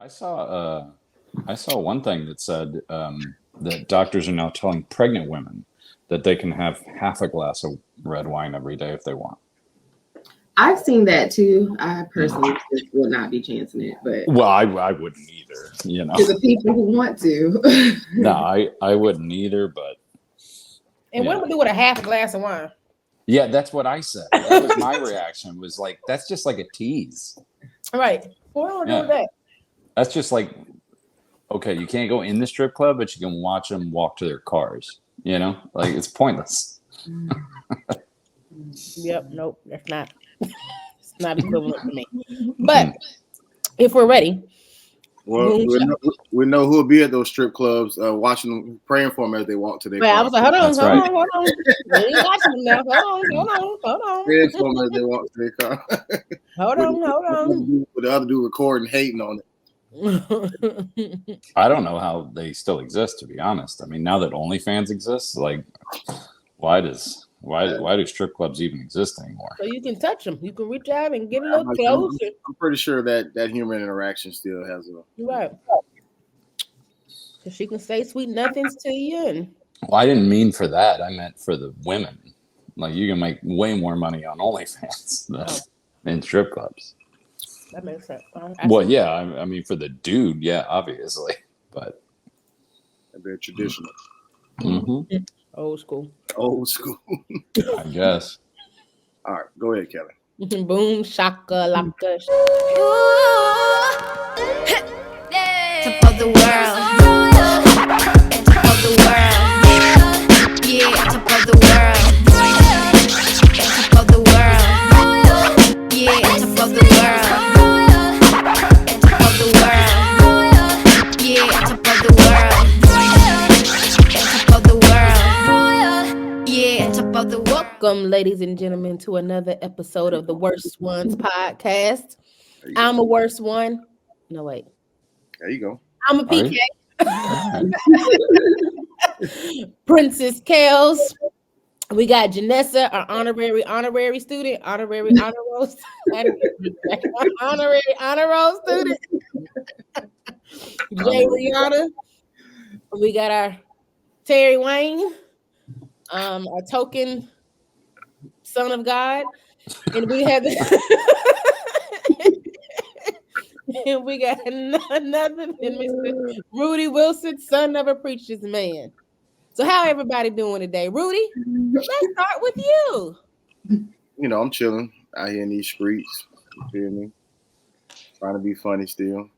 I saw one thing that said that doctors are now telling pregnant women that they can have half a glass of red wine every day if they want. I've seen that too. I personally just would not be chancing it, but Well, I wouldn't either. You know, to the people who want to. no, I wouldn't either. But and what do we do with a half a glass of wine? Yeah, that's what I said. That was my reaction. Was like, that's just like a tease. Right. What do we do with that? That's just like, okay, you can't go in the strip club, but you can watch them walk to their cars. You know, like it's pointless. Yep. Nope. That's not. It's not equivalent to me. But if we're ready. Well, we know who will be at those strip clubs, watching them, praying for them as they walk to their car. I was like, hold on. We ain't watching them now. Hold on. Praying for them as they walk to their car. Hold on. With the other dude recording, hating on it. I don't know how they still exist, to be honest. I mean, now that OnlyFans exists, like, why do strip clubs even exist anymore? So you can touch them. You can reach out and get a little closer. I'm pretty sure that human interaction still has a right. So she can say sweet nothings to you. And well, I didn't mean for that. I meant for the women. Like you can make way more money on OnlyFans than in strip clubs. That makes sense. Well, yeah. I mean, for the dude, yeah, obviously, but they're traditional. Mm-hmm. Old school. I guess. All right, go ahead, Kelly. Boom, shaka, laka. Top of the world. Top of the world. Yeah, top of the world. Top of the world. Yeah, top of the world. Top of the world. Yeah, top of the world. Top of the world. Yeah, top of the world. Welcome, ladies and gentlemen, to another episode of the Worst Ones podcast. I'm a worst one. No, wait. There you go. I'm a PK. Princess Kels. We got Janessa, our honorary student, honor roll student. Jay Rihanna. We got our Terry Wayne, our token son of God, and we have and we got another Mr. Rudy Wilson, son of a preacher's man. So how everybody doing today? Rudy, let's start with you. You know, I'm chilling out here in these streets. You feel me? Trying to be funny still.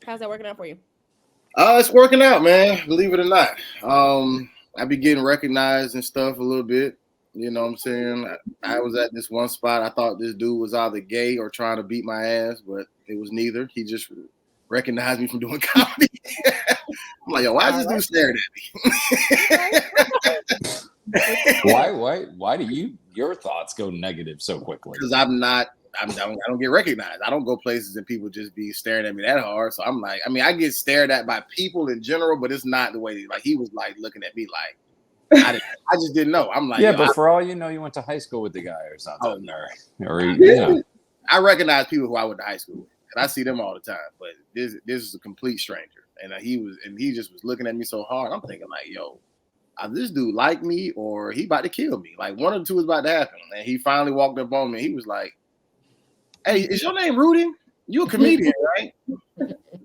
How's that working out for you? It's working out, man. Believe it or not. I be getting recognized and stuff a little bit. You know what I'm saying? I was at this one spot. I thought this dude was either gay or trying to beat my ass, but it was neither. He just recognized me from doing comedy. I'm like, yo, why is this dude staring at me? Why do your thoughts go negative so quickly? Because I don't get recognized. I don't go places and people just be staring at me that hard. So I'm like, I mean, I get stared at by people in general, but it's not the way like he was like looking at me like I just didn't know. I'm like, yeah, but for all you know, you went to high school with the guy or something, or you know. I recognize people who I went to high school with, and I see them all the time. But this is a complete stranger, and he just was looking at me so hard. I'm thinking like, yo, this dude like me or he about to kill me? Like one of the two is about to happen. And he finally walked up on me. He was like, "Hey, is your name Rudy? You a comedian, right?"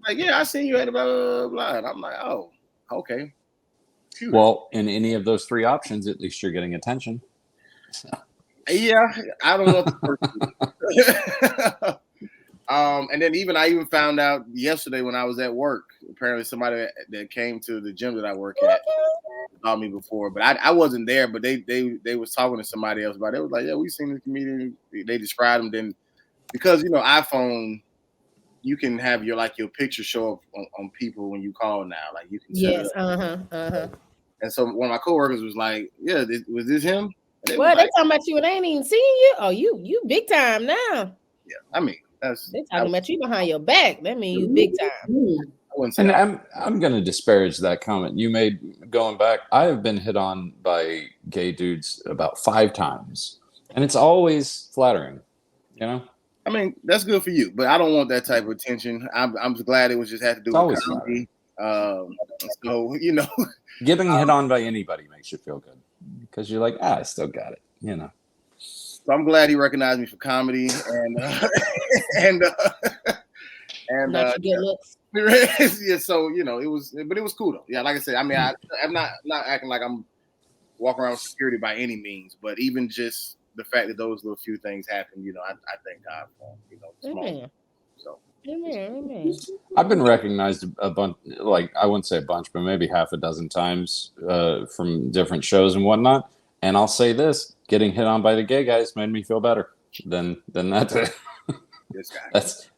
Like, yeah, I seen you at blah blah blah. And I'm like, oh, okay. Phew. Well, in any of those three options, at least you're getting attention. So. Yeah, I don't know. And then I even found out yesterday when I was at work. Apparently, somebody that came to the gym that I work at saw me before, but I wasn't there. But they was talking to somebody else about it. They was like, "Yeah, we seen the comedian." They described him. Then because iPhone, you can have your picture show up on people when you call now. Like you can. Yes. And so one of my coworkers was like, "Yeah, was this him?" Well, they talking about you and they ain't even seen you. Oh, you big time now. Yeah, I mean they talking about you behind your back. That means you big time. And I'm gonna disparage that comment you made going back. I have been hit on by gay dudes about 5 times, and it's always flattering. You know, I mean, that's good for you, but I don't want that type of attention. I'm just glad it was just had to do It's with always comedy. So Getting hit on by anybody makes you feel good because you're like, I still got it, you know. So I'm glad he recognized me for comedy and Not your good looks. yeah. So it was cool though. Yeah, like I said, I mean, I'm not acting like I'm walking around with security by any means, but even just the fact that those little few things happen, I thank God for small. Amen. So. Amen. I've been recognized a bunch, like I wouldn't say a bunch, but maybe half a dozen times from different shows and whatnot. And I'll say this: getting hit on by the gay guys made me feel better than that. This guy.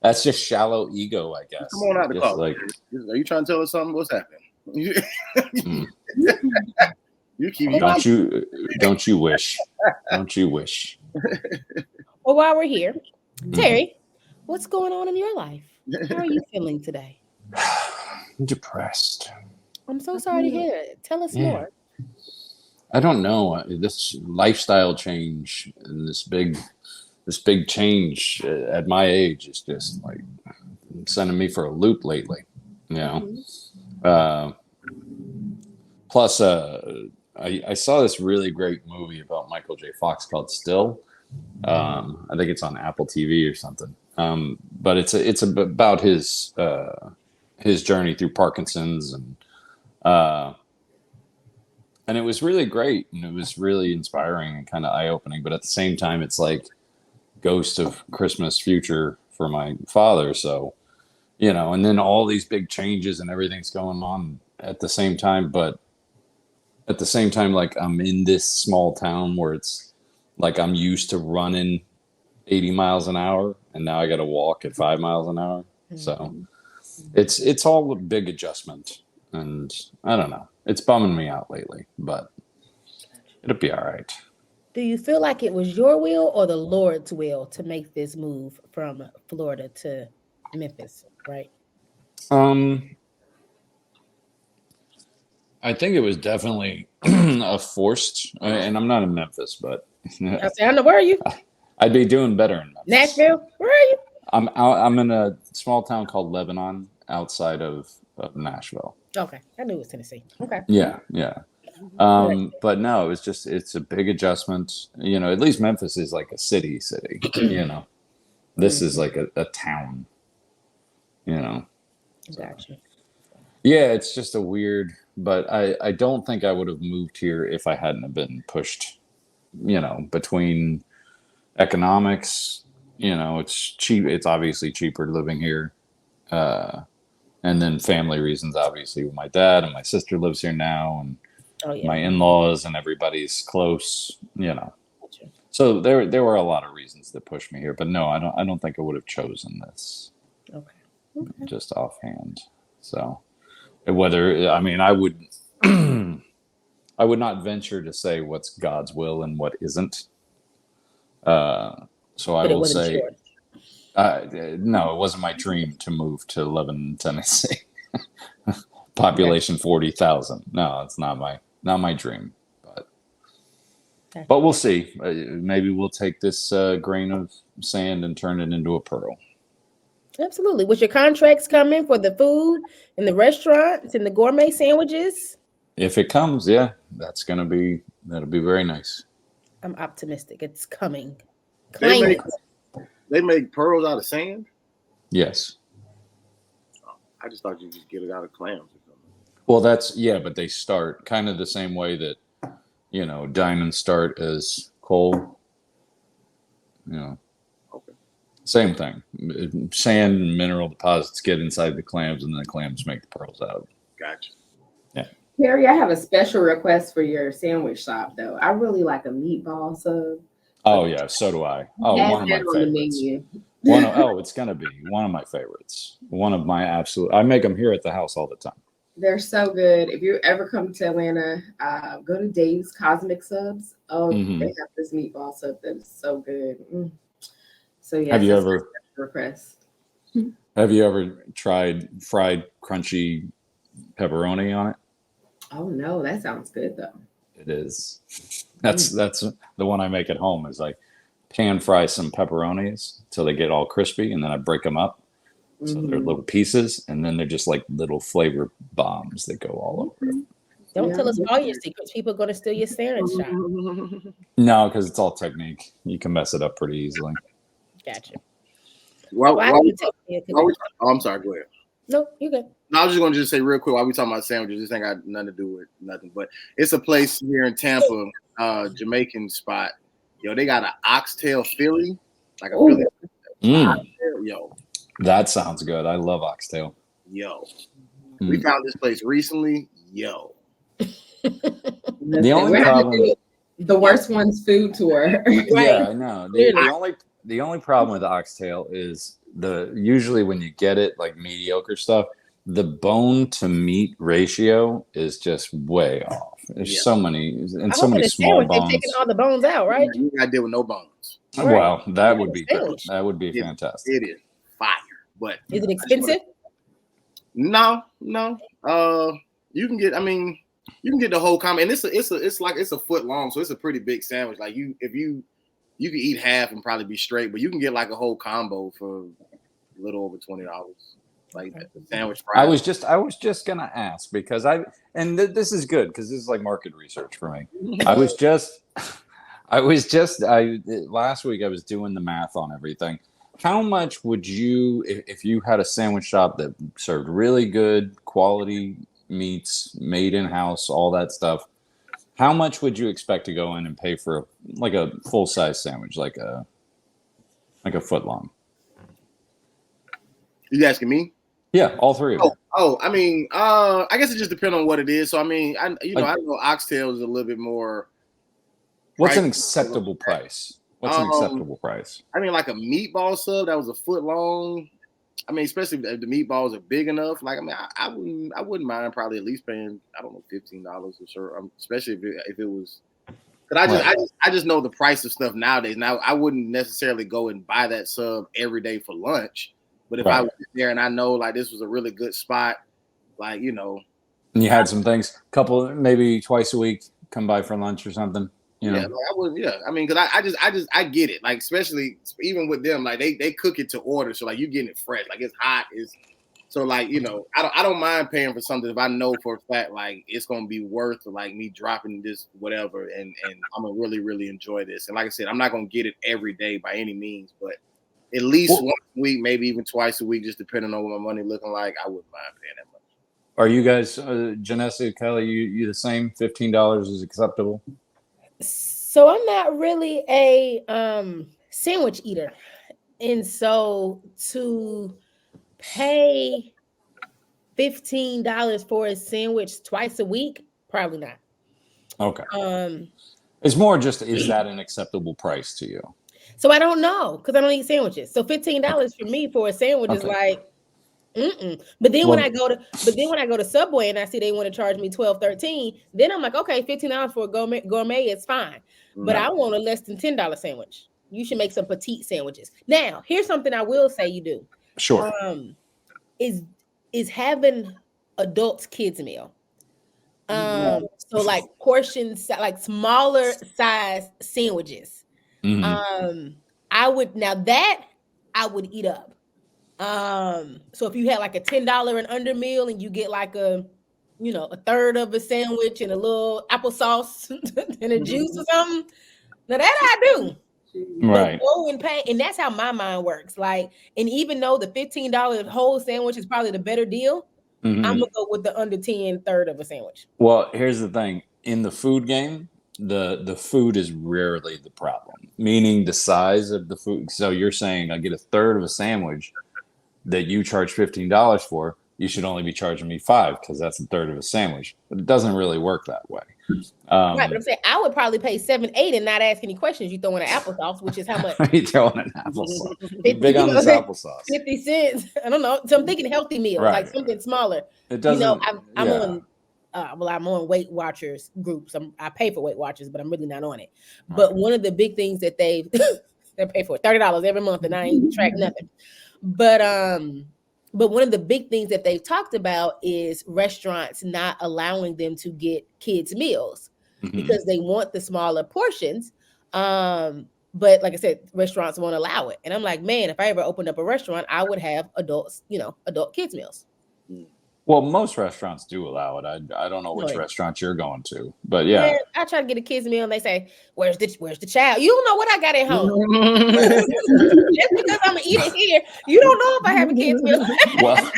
That's just shallow ego, I guess. Come on out the call. Like, are you trying to tell us something? What's happening? mm. You keep. Don't you wish? Don't you wish? Well, while we're here, Terry, what's going on in your life? How are you feeling today? I'm depressed. I'm so sorry to hear it. Tell us more. I don't know. This lifestyle change and this big change at my age is just like sending me for a loop lately. Plus, I saw this really great movie about Michael J. Fox called Still. I think it's on Apple TV or something. But it's about his journey through Parkinson's and it was really great and it was really inspiring and kind of eye-opening. But at the same time, it's like Ghost of Christmas Future for my father. So, and then all these big changes and everything's going on at the same time. But at the same time, like I'm in this small town where it's like I'm used to running 80 miles an hour and now I got to walk at 5 miles an hour. So it's all a big adjustment. And I don't know. It's bumming me out lately, but it'll be all right. Do you feel like it was your will or the Lord's will to make this move from Florida to Memphis, right? I think it was definitely a forced, and I'm not in Memphis, but I know, where are you? I'd be doing better in Memphis. Nashville? Where are you? I'm in a small town called Lebanon outside of Nashville. Okay. I knew it was Tennessee. Okay. Yeah. But no, it's a big adjustment. At least Memphis is like a city, This is like a town, Gotcha. Yeah, it's just a weird, but I don't think I would have moved here if I hadn't have been pushed, between economics, it's cheap. It's obviously cheaper living here. And then family reasons, obviously, with my dad and my sister lives here now and my in-laws and everybody's close, Gotcha. So there were a lot of reasons that pushed me here, but no, I don't think I would have chosen this. Okay. Just offhand. So I would I would not venture to say what's God's will and what isn't. So I will say, no, it wasn't my dream to move to Lebanon, Tennessee. Population 40,000. No, it's not my dream. But we'll see. Maybe we'll take this grain of sand and turn it into a pearl. Absolutely. Was your contracts coming for the food and the restaurants and the gourmet sandwiches? If it comes, yeah, that'll be very nice. I'm optimistic. It's coming. They make pearls out of sand? Yes. I just thought you just get it out of clams or something. Well, but they start kind of the same way that, diamonds start as coal. Okay. Same thing. Sand and mineral deposits get inside the clams, and then the clams make the pearls out of it. Gotcha. Yeah. Terry, I have a special request for your sandwich shop, though. I really like a meatball sub. Oh yeah, so do I. Oh, one of my favorites. It's gonna be one of my favorites. One of my absolute. I make them here at the house all the time. They're so good. If you ever come to Atlanta, go to Dave's Cosmic Subs. Oh, they have this meatball sub that's so good. So yeah. Have you ever request? Have you ever tried fried crunchy pepperoni on it? Oh no, that sounds good though. It is. That's the one I make at home. Is like pan fry some pepperonis until they get all crispy, and then I break them up so they're little pieces, and then they're just like little flavor bombs that go all over it. Don't tell us all your secrets. People are going to steal your sandwich shop. No, because it's all technique. You can mess it up pretty easily. Gotcha. I'm sorry. Go ahead. No, you good. No, I was just going to just say real quick while we talking about sandwiches. This ain't got nothing to do with nothing, but it's a place here in Tampa, Jamaican spot. Yo, they got an oxtail Philly, like a Philly. Yo, that sounds good. I love oxtail. Yo, we found this place recently. Yo, the only problem. The worst one's food tour. Right. Yeah, I know. The only problem with oxtail is usually when you get it, like mediocre stuff, the bone to meat ratio is just way off. There's so many small bones. They're taking all the bones out, right? You got to deal with no bones. Right. Well, that would be good. That would be fantastic. It is fire, but is it expensive? No. You can get. I mean, you can get the whole combo, and it's a foot long, so it's a pretty big sandwich. Like you can eat half and probably be straight, but you can get like a whole combo for a little over $20. Like the sandwich price. I was just gonna ask because this is good because this is like market research for me. Last week I was doing the math on everything. How much would you, if you had a sandwich shop that served really good quality meats, made in house, all that stuff? How much would you expect to go in and pay for a full size sandwich, like a foot long? You asking me? Yeah, all three of them. I mean, I guess it just depends on what it is. So I mean, I know oxtail is a little bit more. What's an acceptable price? What's an acceptable price? I mean, like a meatball sub that was a foot long. I mean, especially if the meatballs are big enough. Like, I mean, I wouldn't mind probably at least paying, I don't know, $15 or so. Especially if it was. But I just know the price of stuff nowadays. Now I wouldn't necessarily go and buy that sub every day for lunch. But if I was there and I know like this was a really good spot, like, you know. And you had some things, maybe twice a week, come by for lunch or something. You know? Yeah, like I would. Yeah, I mean, because I get it. Like, especially even with them, like they cook it to order, so like you getting it fresh, like it's hot. So like, you know, I don't mind paying for something if I know for a fact like it's gonna be worth like me dropping this whatever, and I'm gonna really really enjoy this. And like I said, I'm not gonna get it every day by any means, but at least once a week, maybe even twice a week, just depending on what my money looking like, I wouldn't mind paying that much. Are you guys, Janessa, Kellie, you the same? $15 is acceptable? So I'm not really a sandwich eater, and so to pay $15 for a sandwich twice a week, probably not. Okay. It's more just, is that an acceptable price to you? So I don't know because I don't eat sandwiches. So $15 for me for a sandwich is like, But then when I go to Subway and I see they want to charge me $12, $13, then I'm like, okay, $15 for a gourmet is fine. But I want a less than $10 sandwich. You should make some petite sandwiches. Now, here's something I will say you do. Sure. Is having adults kids meal. So like portions, like smaller size sandwiches. I would eat up. So if you had like a $10 and under meal and you get like a third of a sandwich and a little applesauce and a juice or something, now that I do. Right. Go and pay, and that's how my mind works. Like, and even though the $15 whole sandwich is probably the better deal, I'm gonna go with the under 10 third of a sandwich. Well, here's the thing: in the food game, the food is rarely the problem. Meaning the size of the food. So you're saying I get a third of a sandwich that you charge $15 for. You should only be charging me $5 because that's a third of a sandwich. But it doesn't really work that way. Right, but I'm saying I would probably pay $7, $8 and not ask any questions. You throw in an applesauce, which is how much? You throwing an applesauce? Big on this applesauce. 50 cents. I don't know. So I'm thinking healthy meal, like something smaller. It doesn't. I'm on Weight Watchers groups. I pay for Weight Watchers, but I'm really not on it. But one of the big things that they pay for $30 every month, and I ain't track nothing. But one of the big things that they've talked about is restaurants not allowing them to get kids meals because they want the smaller portions. But But like I said, restaurants won't allow it. And I'm like, man, if I ever opened up a restaurant, I would have adults, adult kids meals. Well, most restaurants do allow it. I don't know which Really? restaurant you're going to, but yeah. Man, I try to get a kids meal and they say, where's the child? You don't know what I got at home. Just because I'm gonna eat it here, you don't know if I have a kids meal. Well,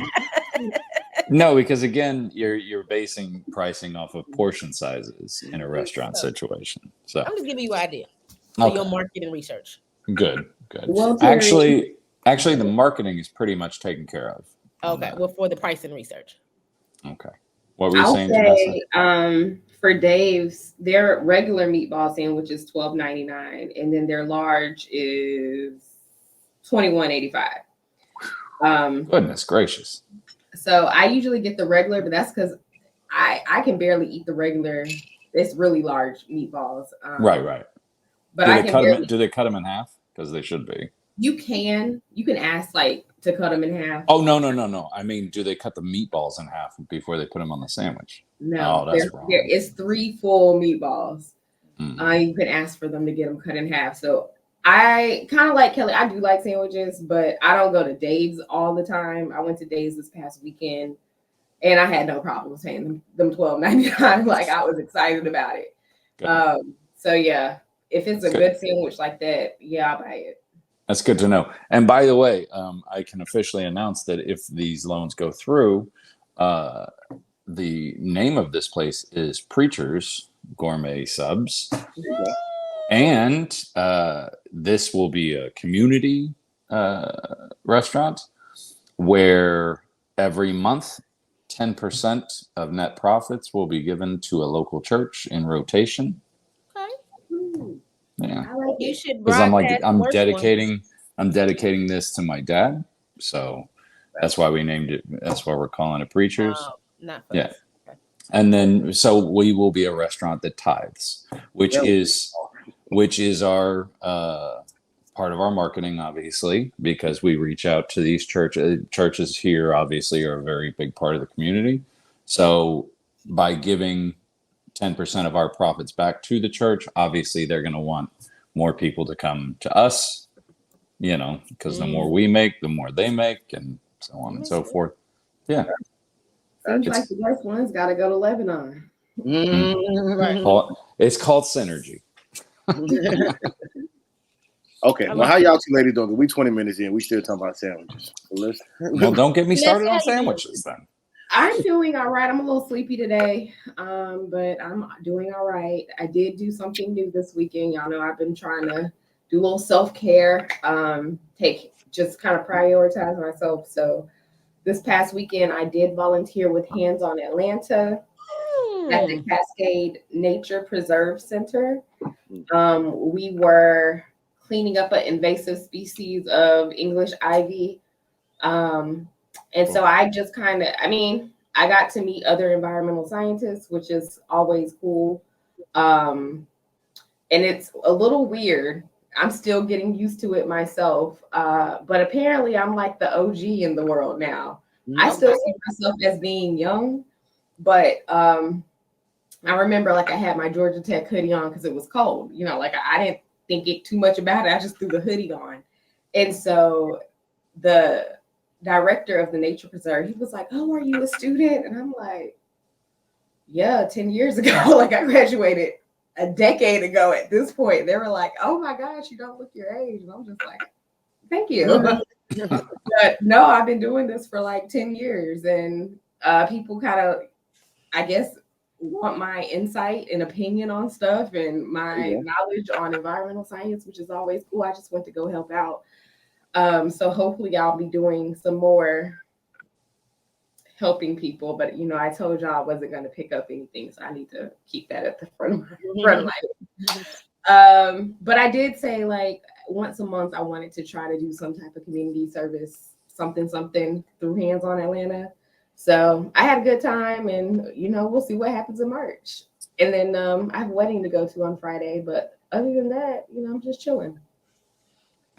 no, because again, you're basing pricing off of portion sizes in a restaurant situation. So I'm just giving you an idea for your marketing research. Good. Well, Terry, Actually, the marketing is pretty much taken care of. Okay, well, for the pricing research. Okay. What were you I'll saying, say, Janessa? for Dave's, their regular meatball sandwich is $12.99, and then their large is $21.85. Goodness gracious. So I usually get the regular, but that's because I can barely eat the regular. It's really large meatballs. Right. But Do they cut them in half? Because they should be. You can ask to cut them in half. Oh, no. I mean, do they cut the meatballs in half before they put them on the sandwich? No, that's wrong. It's 3 full meatballs. Mm. You can ask for them to get them cut in half. So I kind of like Kelly. I do like sandwiches, but I don't go to Dave's all the time. I went to Dave's this past weekend, and I had no problem paying them $12.99. Like, I was excited about it. So yeah, if it's a good sandwich like that, yeah, I'll buy it. That's good to know. And by the way, I can officially announce that if these loans go through, the name of this place is Preacher's Gourmet Subs. Okay. And this will be a community restaurant where every month, 10% of net profits will be given to a local church in rotation. Yeah, you should. Because I'm dedicating this to my dad, so that's why we named it. That's why we're calling it Preachers. Okay. And then so we will be a restaurant that tithes, which is our part of our marketing, obviously, because we reach out to these churches here. Obviously, are a very big part of the community. So by giving 10% of our profits back to the church, obviously they're going to want more people to come to us, because the more we make, the more they make, and so on and so forth. Yeah. Seems like the worst one's got to go to Lebanon. Right. It's called synergy. Okay, well, how y'all two ladies doing? We 20 minutes in. We still talking about sandwiches. So well, don't get me started on sandwiches then. I'm doing all right. I'm a little sleepy today, but I'm doing all right. I did do something new this weekend. Y'all know I've been trying to do a little self-care, just kind of prioritize myself. So this past weekend, I did volunteer with Hands on Atlanta at the Cascade Nature Preserve Center. We were cleaning up an invasive species of English ivy. And so I just I got to meet other environmental scientists, which is always cool. And it's a little weird. I'm still getting used to it myself. But apparently I'm like the OG in the world now. I still see myself as being young, but I remember I had my Georgia Tech hoodie on because it was cold. I didn't think it too much about it. I just threw the hoodie on. And so the director of the nature preserve, he was like, "Oh, are you a student?" And I'm like, "Yeah, 10 years ago." I graduated a decade ago at this point. They were like, "Oh my gosh, you don't look your age." And I'm just like, "Thank you." But no, I've been doing this for 10 years, and people kind of, I guess, want my insight and opinion on stuff and my knowledge on environmental science, which is always cool. I just went to go help out. So hopefully I'll be doing some more helping people, but I told y'all I wasn't going to pick up anything, so I need to keep that at the front of my but I did say once a month I wanted to try to do some type of community service, something through Hands on Atlanta. So I had a good time, and we'll see what happens in March. And then I have a wedding to go to on Friday, but other than that, I'm just chilling.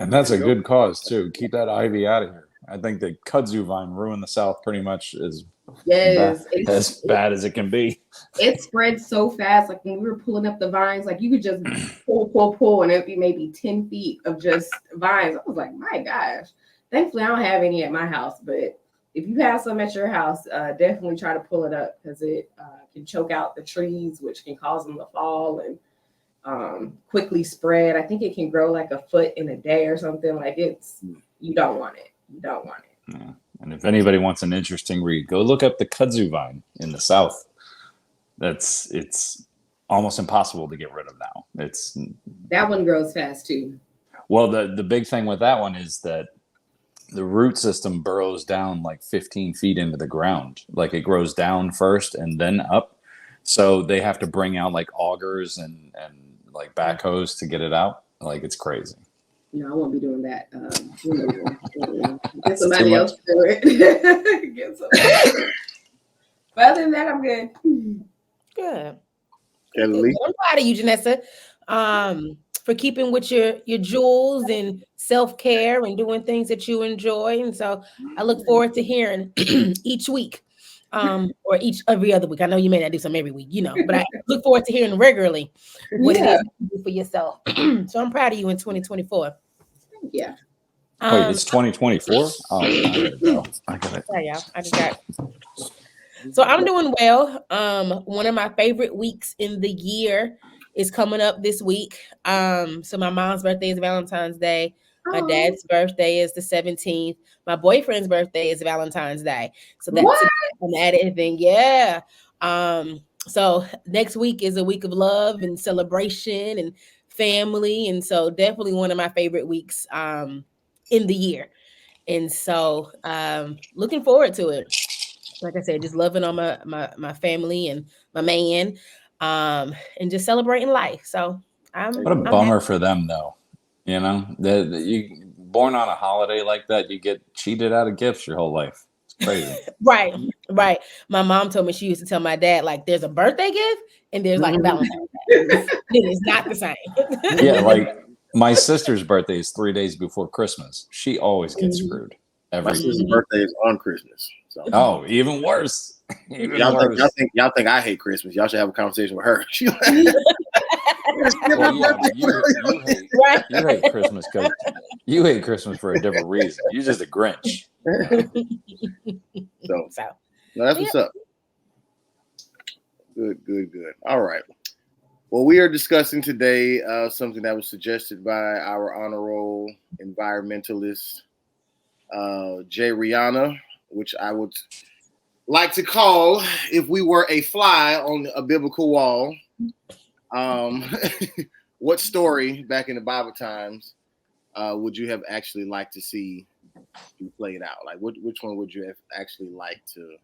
And that's a good cause too. Keep that ivy out of here. I think the kudzu vine ruined the South pretty much as Yes, bad as it can be. it spread so fast. Like when we were pulling up the vines, like you could just pull, and it'd be maybe 10 feet of just vines. I was like, my gosh. Thankfully, I don't have any at my house, but if you have some at your house, definitely try to pull it up because it can choke out the trees, which can cause them to fall and quickly spread. I think it can grow like a foot in a day or something. Like you don't want it. You don't want it. Yeah. And if anybody wants an interesting read, go look up the kudzu vine in the South. It's almost impossible to get rid of now. That one grows fast too. Well, the big thing with that one is that the root system burrows down like 15 feet into the ground. Like it grows down first and then up. So they have to bring out like augers and like backhoes to get it out. Like it's crazy. No, I won't be doing that. Get somebody else to do it. Get somebody. But other than that, I'm good. Good. Kellie. I'm proud of you, Janessa, for keeping with your jewels and self-care and doing things that you enjoy. And so I look forward to hearing each week, or every other week. I know you may not do some every week, but I look forward to hearing regularly what it is you do for yourself. So I'm proud of you in 2024. Yeah. Wait, it's 2024? Oh, I gotta go. I got it. Yeah, y'all. I just got. So I'm doing well. One of my favorite weeks in the year is coming up this week. So my mom's birthday is Valentine's Day. My dad's birthday is the 17th. My boyfriend's birthday is Valentine's Day. So that's an added thing. Yeah. So next week is a week of love and celebration and family. And so definitely one of my favorite weeks in the year. And so looking forward to it. Like I said, just loving on my family and my man, and just celebrating life. So what a bummer for them, though. That you born on a holiday like that, you get cheated out of gifts your whole life. It's crazy. Right. My mom told me she used to tell my dad, like, there's a birthday gift and there's like a Valentine's Day. It is not the same. Yeah, like my sister's birthday is 3 days before Christmas. She always gets screwed. My sister's birthday is on Christmas. So. Oh, even worse. Y'all think I hate Christmas. Y'all should have a conversation with her. Well, you hate Christmas because you hate Christmas for a different reason. You're just a Grinch. So no, that's what's up. Good. All right. Well, we are discussing today something that was suggested by our honor roll environmentalist, Jay Rihanna, which I would like to call, if we were a fly on a biblical wall, what story back in the Bible times would you have actually liked to see you played out? Like, which one would you have actually liked to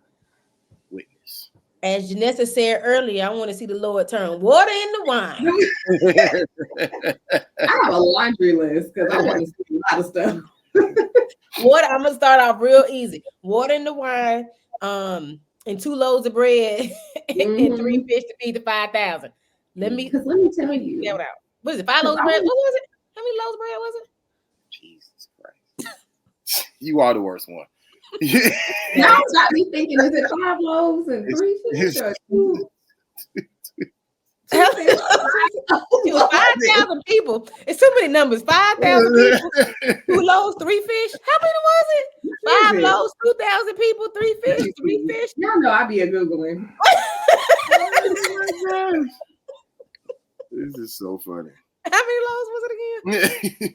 witness? As Janessa said earlier, I want to see the Lord turn water into wine. I have a laundry list because I want to see a lot of stuff. Water, I'm gonna start off real easy. Water in the wine, and 2 loaves of bread and 3 fish to feed the 5,000. Let me tell you. What is it? 5 loaves of bread? What was it? How many loaves of bread was it? Jesus Christ. You are the worst one. Now got me thinking, is it 5 loaves and 3 fish or 2? It was 5,000 people. It's too many numbers. 5,000 people, 2 loaves, 3 fish. How many was it? 5 loaves, 2,000 people, 3 fish, 3 fish. Y'all know I be a Googling. Oh my gosh. This is so funny. How many loaves was it again?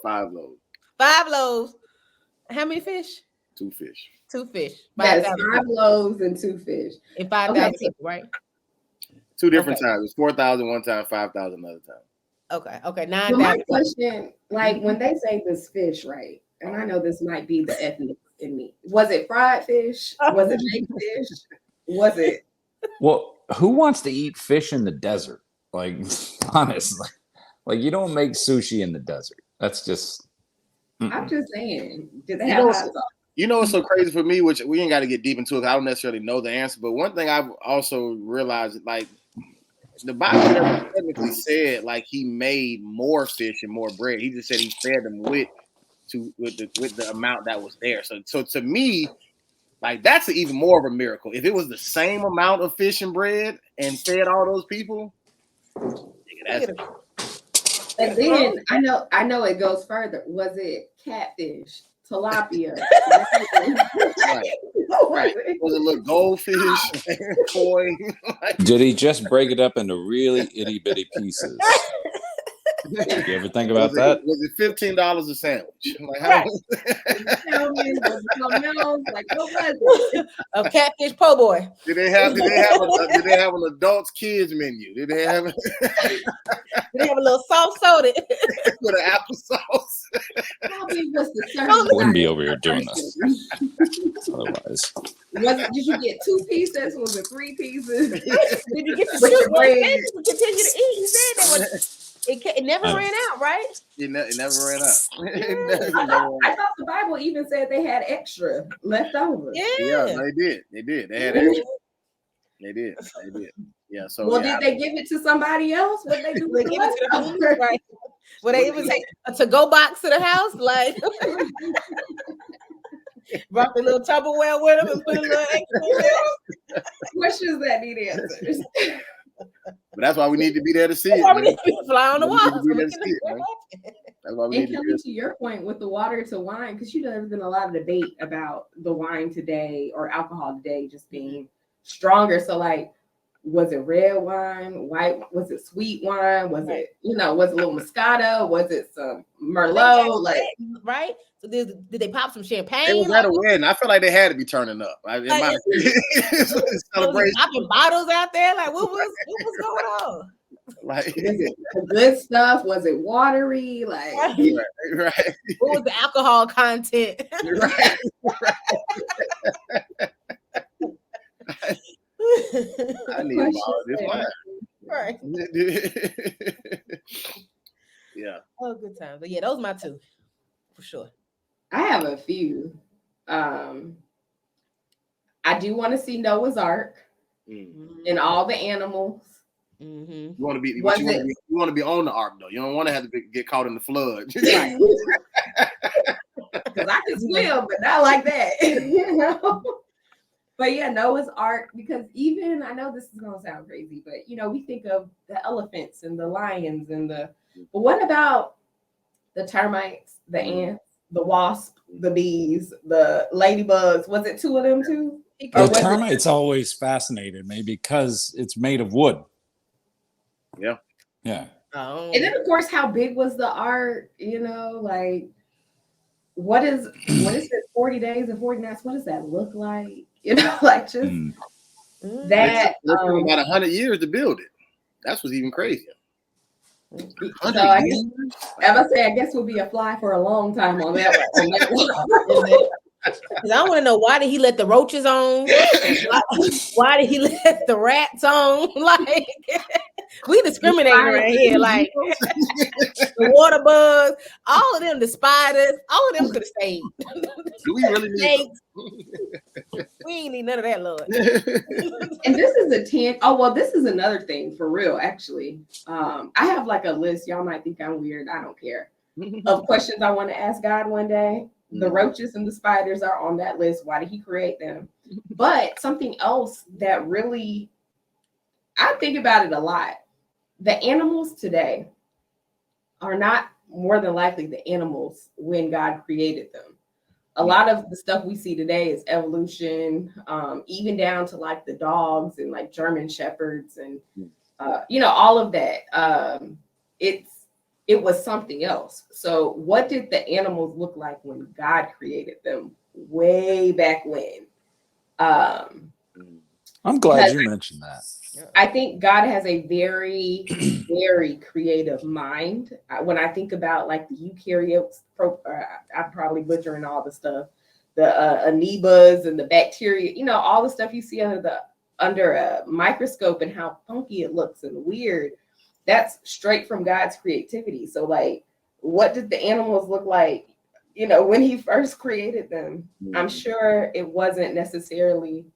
5 loaves. 5 loaves. How many fish? 2 fish. 2 fish. That's 5 loaves and 2 fish. And 5,000 people, right? 2 different times. It's 4,000 one time, 5,000 another time. Okay. 9,000. So my question, like when they say this fish, right? And I know this might be the ethnic in me. Was it fried fish? Was it baked fish? Was it? Well, who wants to eat fish in the desert? Like, honestly, like you don't make sushi in the desert. That's just. I'm just saying. Did they have hot sauce? You know what's so crazy for me, which we ain't got to get deep into it. I don't necessarily know the answer, but one thing I've also realized, like, the Bible never technically said like he made more fish and more bread. He just said he fed them with with the amount that was there. So to me, like that's even more of a miracle. If it was the same amount of fish and bread and fed all those people, that's and then I know it goes further. Was it catfish, tilapia? Right. Was it a little goldfish, koi? Did he just break it up into really itty bitty pieces? Did you ever think about that? Was it $15 a sandwich? Like, Right. Like, what was it? A catfish po' boy. Did they have an adults kids menu? Did they have Did they have a little soft soda? with an applesauce? How big was the serving? Wouldn't be over here doing this otherwise. Did you get 2 pieces? Was it 3 pieces? Did you get the two bread? Continue to eat. He said that was. It never ran out, right? It never ran out. I thought the Bible even said they had extra left over. Yeah, they did. They had extra. They did. Yeah. So did they give it to somebody else? What they do? They give it to the homeless, right? Well, they even take a to-go box to the house, like brought the little Tupperware with them and put a little extra in there. Questions that need answers. But that's why we need to be there to see That's it. why we need to fly on the wall. That's why we need Kellie, to your point with the water to wine, because there's been a lot of debate about the wine today or alcohol today just being stronger. So like, was it red wine, white? Was it sweet wine? Was it, was it a little Moscato? Was it some Merlot? Like, right? So did they pop some champagne? It was at a wedding. I feel like they had to be turning up. Popping bottles out there. Like what was going on? Like, was it the good stuff? Was it watery? Like, right. What was the alcohol content? Right. I need a bottle of this wine. Right. Yeah. Oh, good time. But yeah, those are my 2 for sure. I have a few. I do want to see Noah's Ark and all the animals. Mm-hmm. You want to be on the ark though. You don't want to have to get caught in the flood. Right. Because I can swim, but not like that. But yeah, Noah's Ark, because even, I know this is going to sound crazy, but we think of the elephants and the lions but what about the termites, the ants, the wasp, the bees, the ladybugs? Was it 2 of them too? The termites always fascinated me because it's made of wood. Yeah. Yeah. And then of course, how big was the ark? Like, when it says 40 days and 40 nights, what does that look like? Like just that. It took about 100 years to build it. That's what's even crazier. So I guess we'll be a fly for a long time on that one. Because I want to know, why did he let the roaches on? Why did he let the rats on? Like, we discriminating right here. Like, the water bugs, all of them, the spiders, all of them could have stayed. Do we really need We ain't need none of that, Lord. And this is this is another thing for real, actually. I have like a list. Y'all might think I'm weird. I don't care. Of questions I want to ask God one day. The roaches and the spiders are on that list. Why did he create them? But something else that really, I think about it a lot. The animals today are not more than likely the animals when God created them. A lot of the stuff we see today is evolution, even down to like the dogs and like German shepherds and, all of that. It was something else. So what did the animals look like when God created them way back when? I'm glad you mentioned that. I think God has a very, very creative mind. When I think about like the eukaryotes, I'm probably butchering all the stuff, the amoebas and the bacteria, all the stuff you see under a microscope and how funky it looks and weird. That's straight from God's creativity. So like, what did the animals look like, when he first created them? I'm sure it wasn't necessarily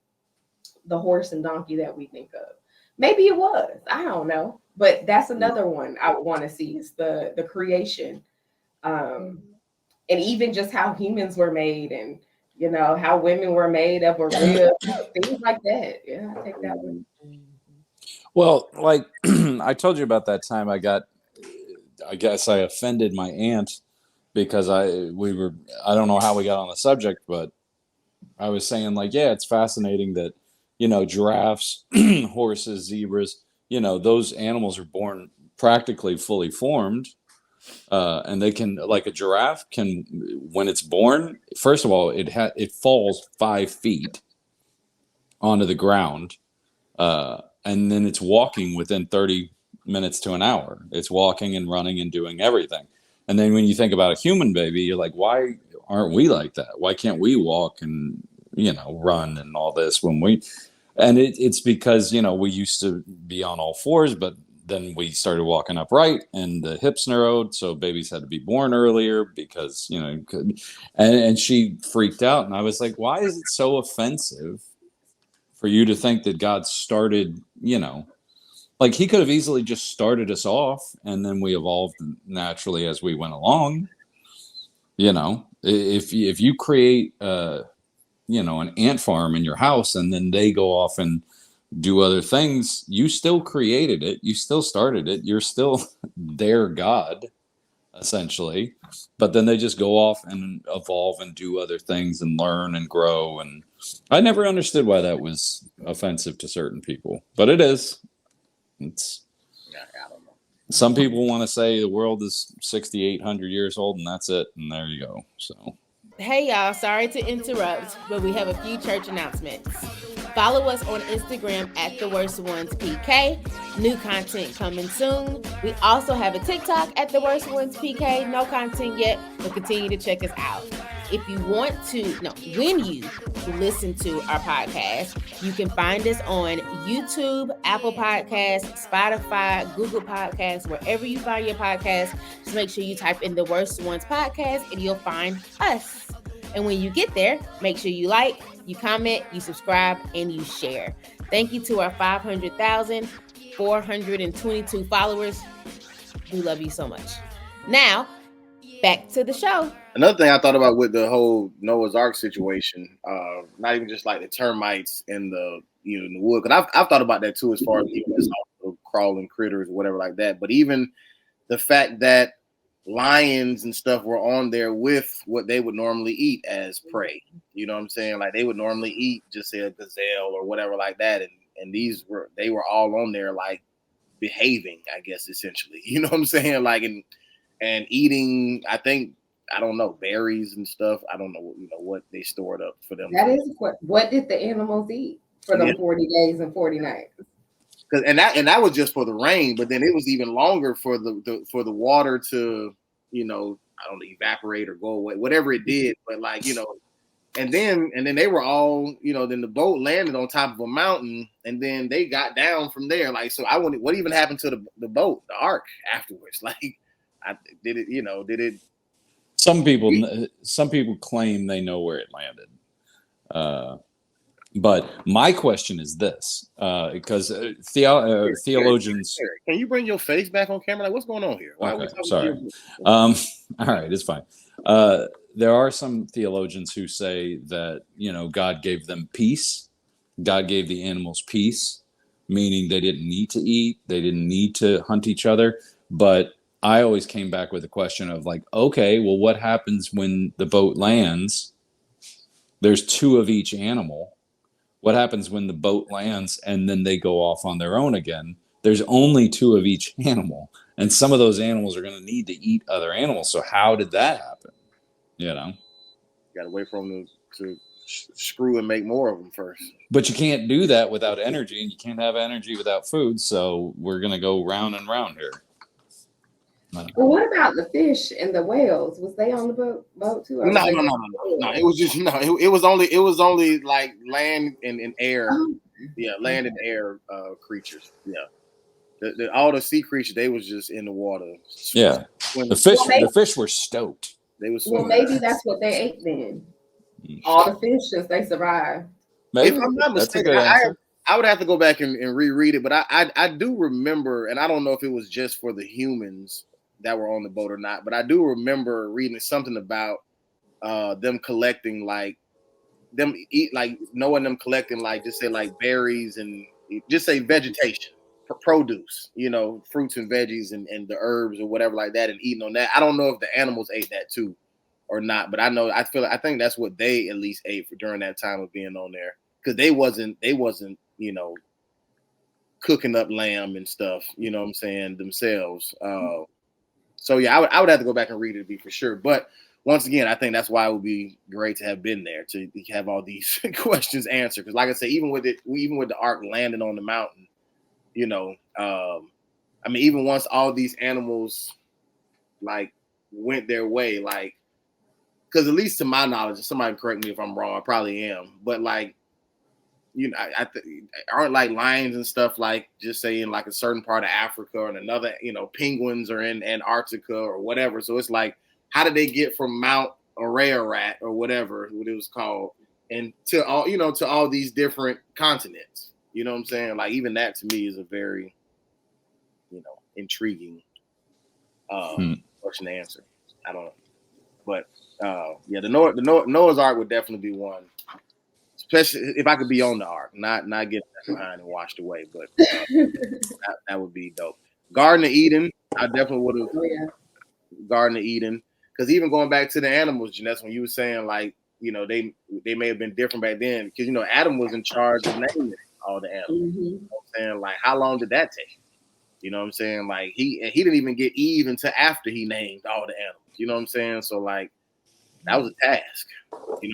the horse and donkey that we think of. Maybe it was, I don't know. But that's another one I would want to see is the creation. and even just how humans were made, and you know how women were made of a rib, things like that. Yeah, I take that one. Well, like I told you about that time I guess I offended my aunt because I don't know how we got on the subject, but I was saying like, yeah, it's fascinating that, giraffes, horses, zebras, those animals are born practically fully formed. And they can, like a giraffe can, when it's born, first of all, it falls 5 feet onto the ground, and then it's walking within 30 minutes to an hour. It's walking and running and doing everything. And then when you think about a human baby, you're like, why aren't we like that? Why can't we walk and run and all this and it's because we used to be on all fours, but then we started walking upright and the hips narrowed, so babies had to be born earlier because and she freaked out, and I was like, why is it so offensive for you to think that God started, like he could have easily just started us off and then we evolved naturally as we went along. If you create an ant farm in your house and then they go off and do other things, you still created it, you still started it, you're still their God essentially, but then they just go off and evolve and do other things and learn and grow. And I never understood why that was offensive to certain people, but it is. It's I don't know. Some people want to say the world is 6,800 years old and that's it, and there you go. So Hey y'all, sorry to interrupt, but we have a few church announcements. Follow us on Instagram at TheWorstOnesPK. New content coming soon. We also have a TikTok at TheWorstOnesPK. No content yet, but continue to check us out. If you want to, when you listen to our podcast, you can find us on YouTube, Apple Podcasts, Spotify, Google Podcasts, wherever you find your podcast. Just make sure you type in The Worst Ones Podcast and you'll find us. And when you get there, make sure you like, you comment, you subscribe, and you share. Thank you to our 500,422 followers. We love you so much. Now, back to the show. Another thing I thought about with the whole Noah's Ark situation, not even just like the termites in the in the wood, because I've thought about that too, as far as even just crawling critters or whatever like that. But even the fact that lions and stuff were on there with what they would normally eat as prey. You know what I'm saying? Like they would normally eat just say a gazelle or whatever like that, and they were all on there like behaving, I guess, essentially. You know what I'm saying? Like and eating, I don't know, berries and stuff. I don't know, what they stored up for them. That is what did the animals eat for them 40 days and 40 nights? And that was just for the rain, but then it was even longer for the water to, I don't know, evaporate or go away, whatever it did. But like, and then they were all, then the boat landed on top of a mountain, and then they got down from there. Like, so what even happened to the boat, the ark afterwards? Like, did it? Some people claim they know where it landed. But my question is this, because theologians. Can you bring your face back on camera? Like, what's going on here? Okay, sorry. All right, it's fine. There are some theologians who say that, God gave them peace. God gave the animals peace, meaning they didn't need to eat. They didn't need to hunt each other. But I always came back with a question of like, okay, well, what happens when the boat lands? There's 2 of each animal. What happens when the boat lands and then they go off on their own again? There's only 2 of each animal. And some of those animals are going to need to eat other animals. So how did that happen? You got to wait for them to screw and make more of them first. But you can't do that without energy, and you can't have energy without food. So we're going to go round and round here. Well, what about the fish and the whales? Was they on the boat too? No. It was just It was only like land and air. Oh. Yeah, land and air creatures. Yeah, all the sea creatures, they was just in the water. Yeah, the fish were stoked. They were. Well, maybe that's what they ate then. All the fish, since they survived. Maybe. If I'm not mistaken, I would have to go back and reread it, but I do remember, and I don't know if it was just for the humans that were on the boat or not, but I do remember reading something about them collecting like Noah and them collecting like just say like berries and just say vegetation, produce, fruits and veggies and the herbs or whatever like that, and eating on that. I don't know if the animals ate that too or not, but I think that's what they at least ate during that time of being on there, because they wasn't cooking up lamb and stuff, you know what I'm saying, themselves. So yeah, I would have to go back and read it to be for sure. But once again, I think that's why it would be great to have been there to have all these questions answered. Because like I said, even with the ark landing on the mountain, even once all these animals like went their way, like, because at least to my knowledge, somebody correct me if I'm wrong, I probably am, but like, aren't like lions and stuff like just say in like a certain part of Africa and another, penguins are in Antarctica or whatever. So it's like, how did they get from Mount Ararat or whatever what it was called and to all these different continents? You know what I'm saying? Like even that to me is a very, intriguing question to answer. I don't know, but yeah, the Noah's Ark would definitely be one. Especially if I could be on the ark, not get left behind and washed away, but that would be dope. Garden of Eden, I definitely would have. Oh, yeah. Garden of Eden, because even going back to the animals, Janessa, when you were saying like, they may have been different back then, because Adam was in charge of naming all the animals. Mm-hmm. You know what I'm saying, like, how long did that take? You know what I'm saying, like he didn't even get Eve until after he named all the animals. You know what I'm saying, so like that was a task.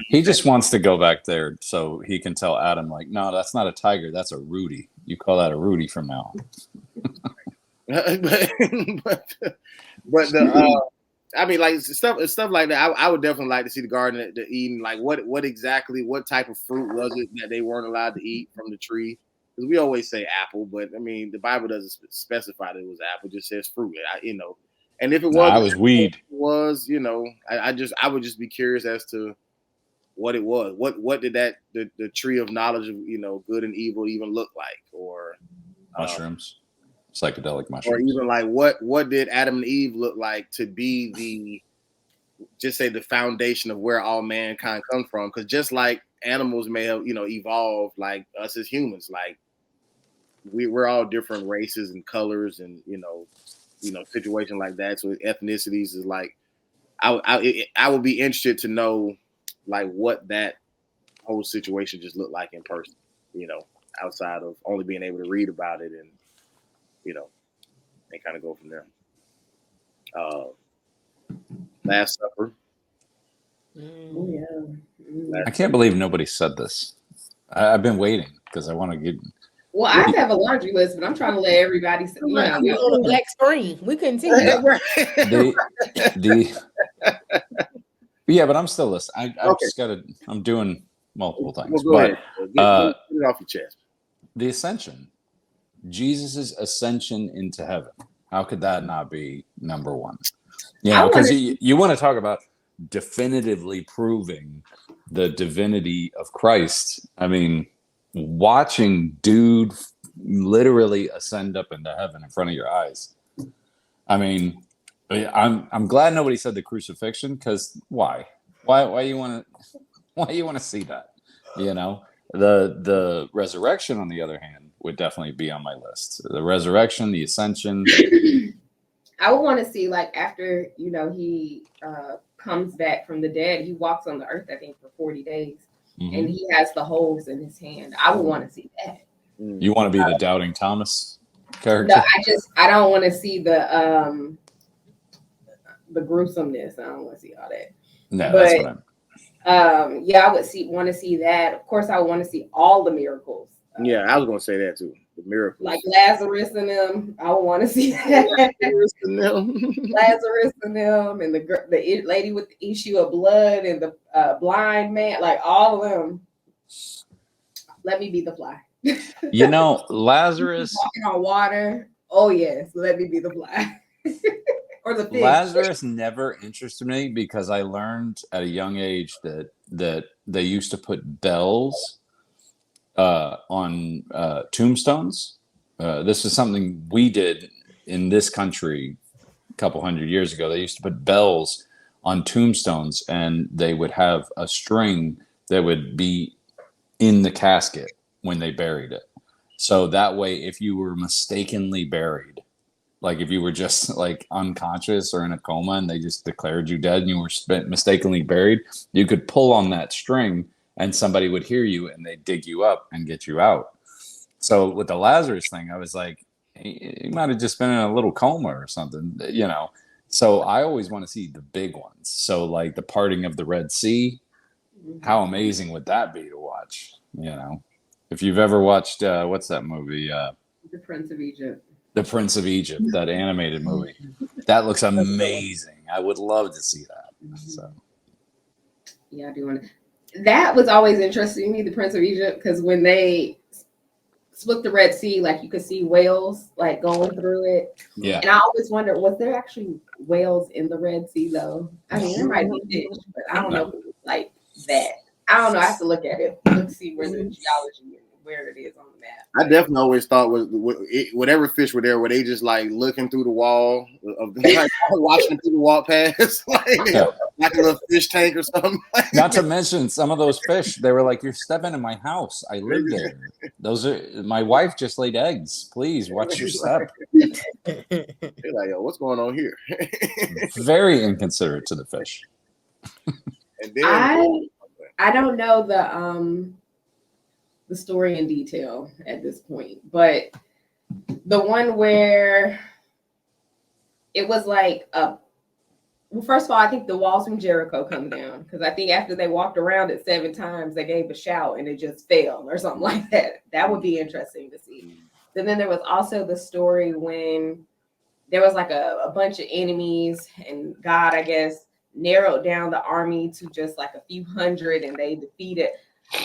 He just wants to go back there so he can tell Adam, like, no, that's not a tiger, that's a Rudy. You call that a Rudy from now on. but like stuff like that. I would definitely like to see the Garden of Eden. Like what type of fruit was it that they weren't allowed to eat from the tree? Because we always say apple, but the Bible doesn't specify that it was apple; it just says fruit. And if it was weed. I would just be curious as to what it was. What did the tree of knowledge of good and evil even look like, or mushrooms, psychedelic mushrooms, or even like what did Adam and Eve look like to be the foundation of where all mankind comes from? Because just like animals may have evolved, like us as humans, like we're all different races and colors and situation like that. So ethnicities is like I would be interested to know like what that whole situation just looked like in person, outside of only being able to read about it and and kind of go from there. Last Supper. Oh, yeah. I can't believe nobody said this. I've been waiting because I want to get. Well, I have a laundry list, but I'm trying to let everybody see. On a black screen, we couldn't see it. Yeah, but I'm still listening. I've just got to. I'm doing multiple things. Well, go ahead. Get it off your chest. The ascension, Jesus' ascension into heaven. How could that not be number one? Because you want to talk about definitively proving the divinity of Christ. I mean, watching dude literally ascend up into heaven in front of your eyes. I mean, I'm glad nobody said the crucifixion, because why you want to see that? The resurrection, on the other hand, would definitely be on my list. The resurrection, the ascension. I would want to see, like, after he comes back from the dead, he walks on the earth, I think, for 40 days, and he has the holes in his hand. I would want to see that. You want to be the doubting Thomas character? No, I don't want to see the gruesomeness. I don't want to see all that. No, that's what I'm. Yeah, I would want to see that. Of course, I would want to see all the miracles. Yeah, I was going to say that too. The miracles, like Lazarus and them. I would want to see that. Lazarus and them, and the lady with the issue of blood, and the blind man, like all of them. Let me be the fly. Lazarus walking on water. Oh yes, let me be the fly. Or the fish. Lazarus never interested me, because I learned at a young age that they used to put bells on tombstones. This is something we did in this country couple hundred years ago, they used to put bells on tombstones, and they would have a string that would be in the casket when they buried it. So that way, if you were mistakenly buried, like if you were just like unconscious or in a coma and they just declared you dead and you were mistakenly buried, you could pull on that string and somebody would hear you and they'd dig you up and get you out. So with the Lazarus thing, I was like, he might have just been in a little coma or something, you know. So I always want to see the big ones. So like the parting of the Red Sea, how amazing would that be to watch? You know, if you've ever watched what's that movie? The Prince of Egypt. The Prince of Egypt, that animated movie. That looks amazing. I would love to see that. So yeah, I do want to. That was always interesting to me, the Prince of Egypt, because when they split the Red Sea, like you could see whales like going through it. yeah. And I always wondered, was there actually whales in the Red Sea though? I mean, there might be fish, but I don't know if it was like that. I don't know. I have to look at it. Let's see where the geology is, where it is on the map. I definitely always thought whatever fish were there, were they just like looking through the wall of like, watching people walk past, like a little fish tank or something. Not to mention some of those fish, they were like, "You're stepping in my house. I live there. Those are my wife just laid eggs. Please watch your step." They're like, "Yo, what's going on here?" Very inconsiderate to the fish. And then I don't know the story in detail at this point, but the one where it was like well, first of all, I think the walls from Jericho come down, because I think after they walked around it 7 times, they gave a shout and it just fell or something like that. That would be interesting to see. And then there was also the story when there was like a bunch of enemies and God, I guess, narrowed down the army to just like a few hundred and they defeated.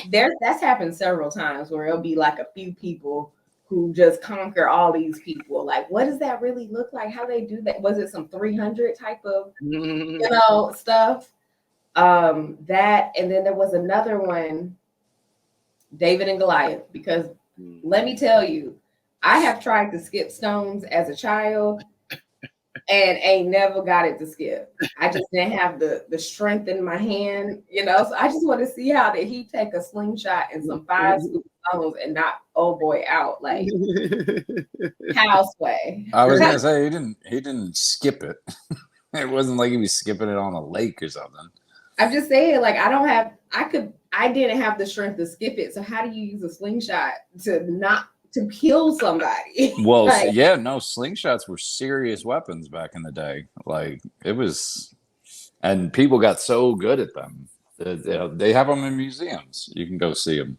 That's happened several times where it'll be like a few people who just conquer all these people. Like, what does that really look like? How they do that? Was it some 300 type of, stuff? That, and then there was another one, David and Goliath, because let me tell you, I have tried to skip stones as a child and ain't never got it to skip. I just didn't have the strength in my hand, So I just want to see how did he take a slingshot and some 5 scoop stones and knock old boy out like houseway. I was gonna say he didn't skip it. It wasn't like he was skipping it on a lake or something. I'm just saying, like, I didn't have the strength to skip it. So how do you use a slingshot to kill somebody? Well, yeah, no, slingshots were serious weapons back in the day. Like it was, and people got so good at them. They have them in museums. You can go see them.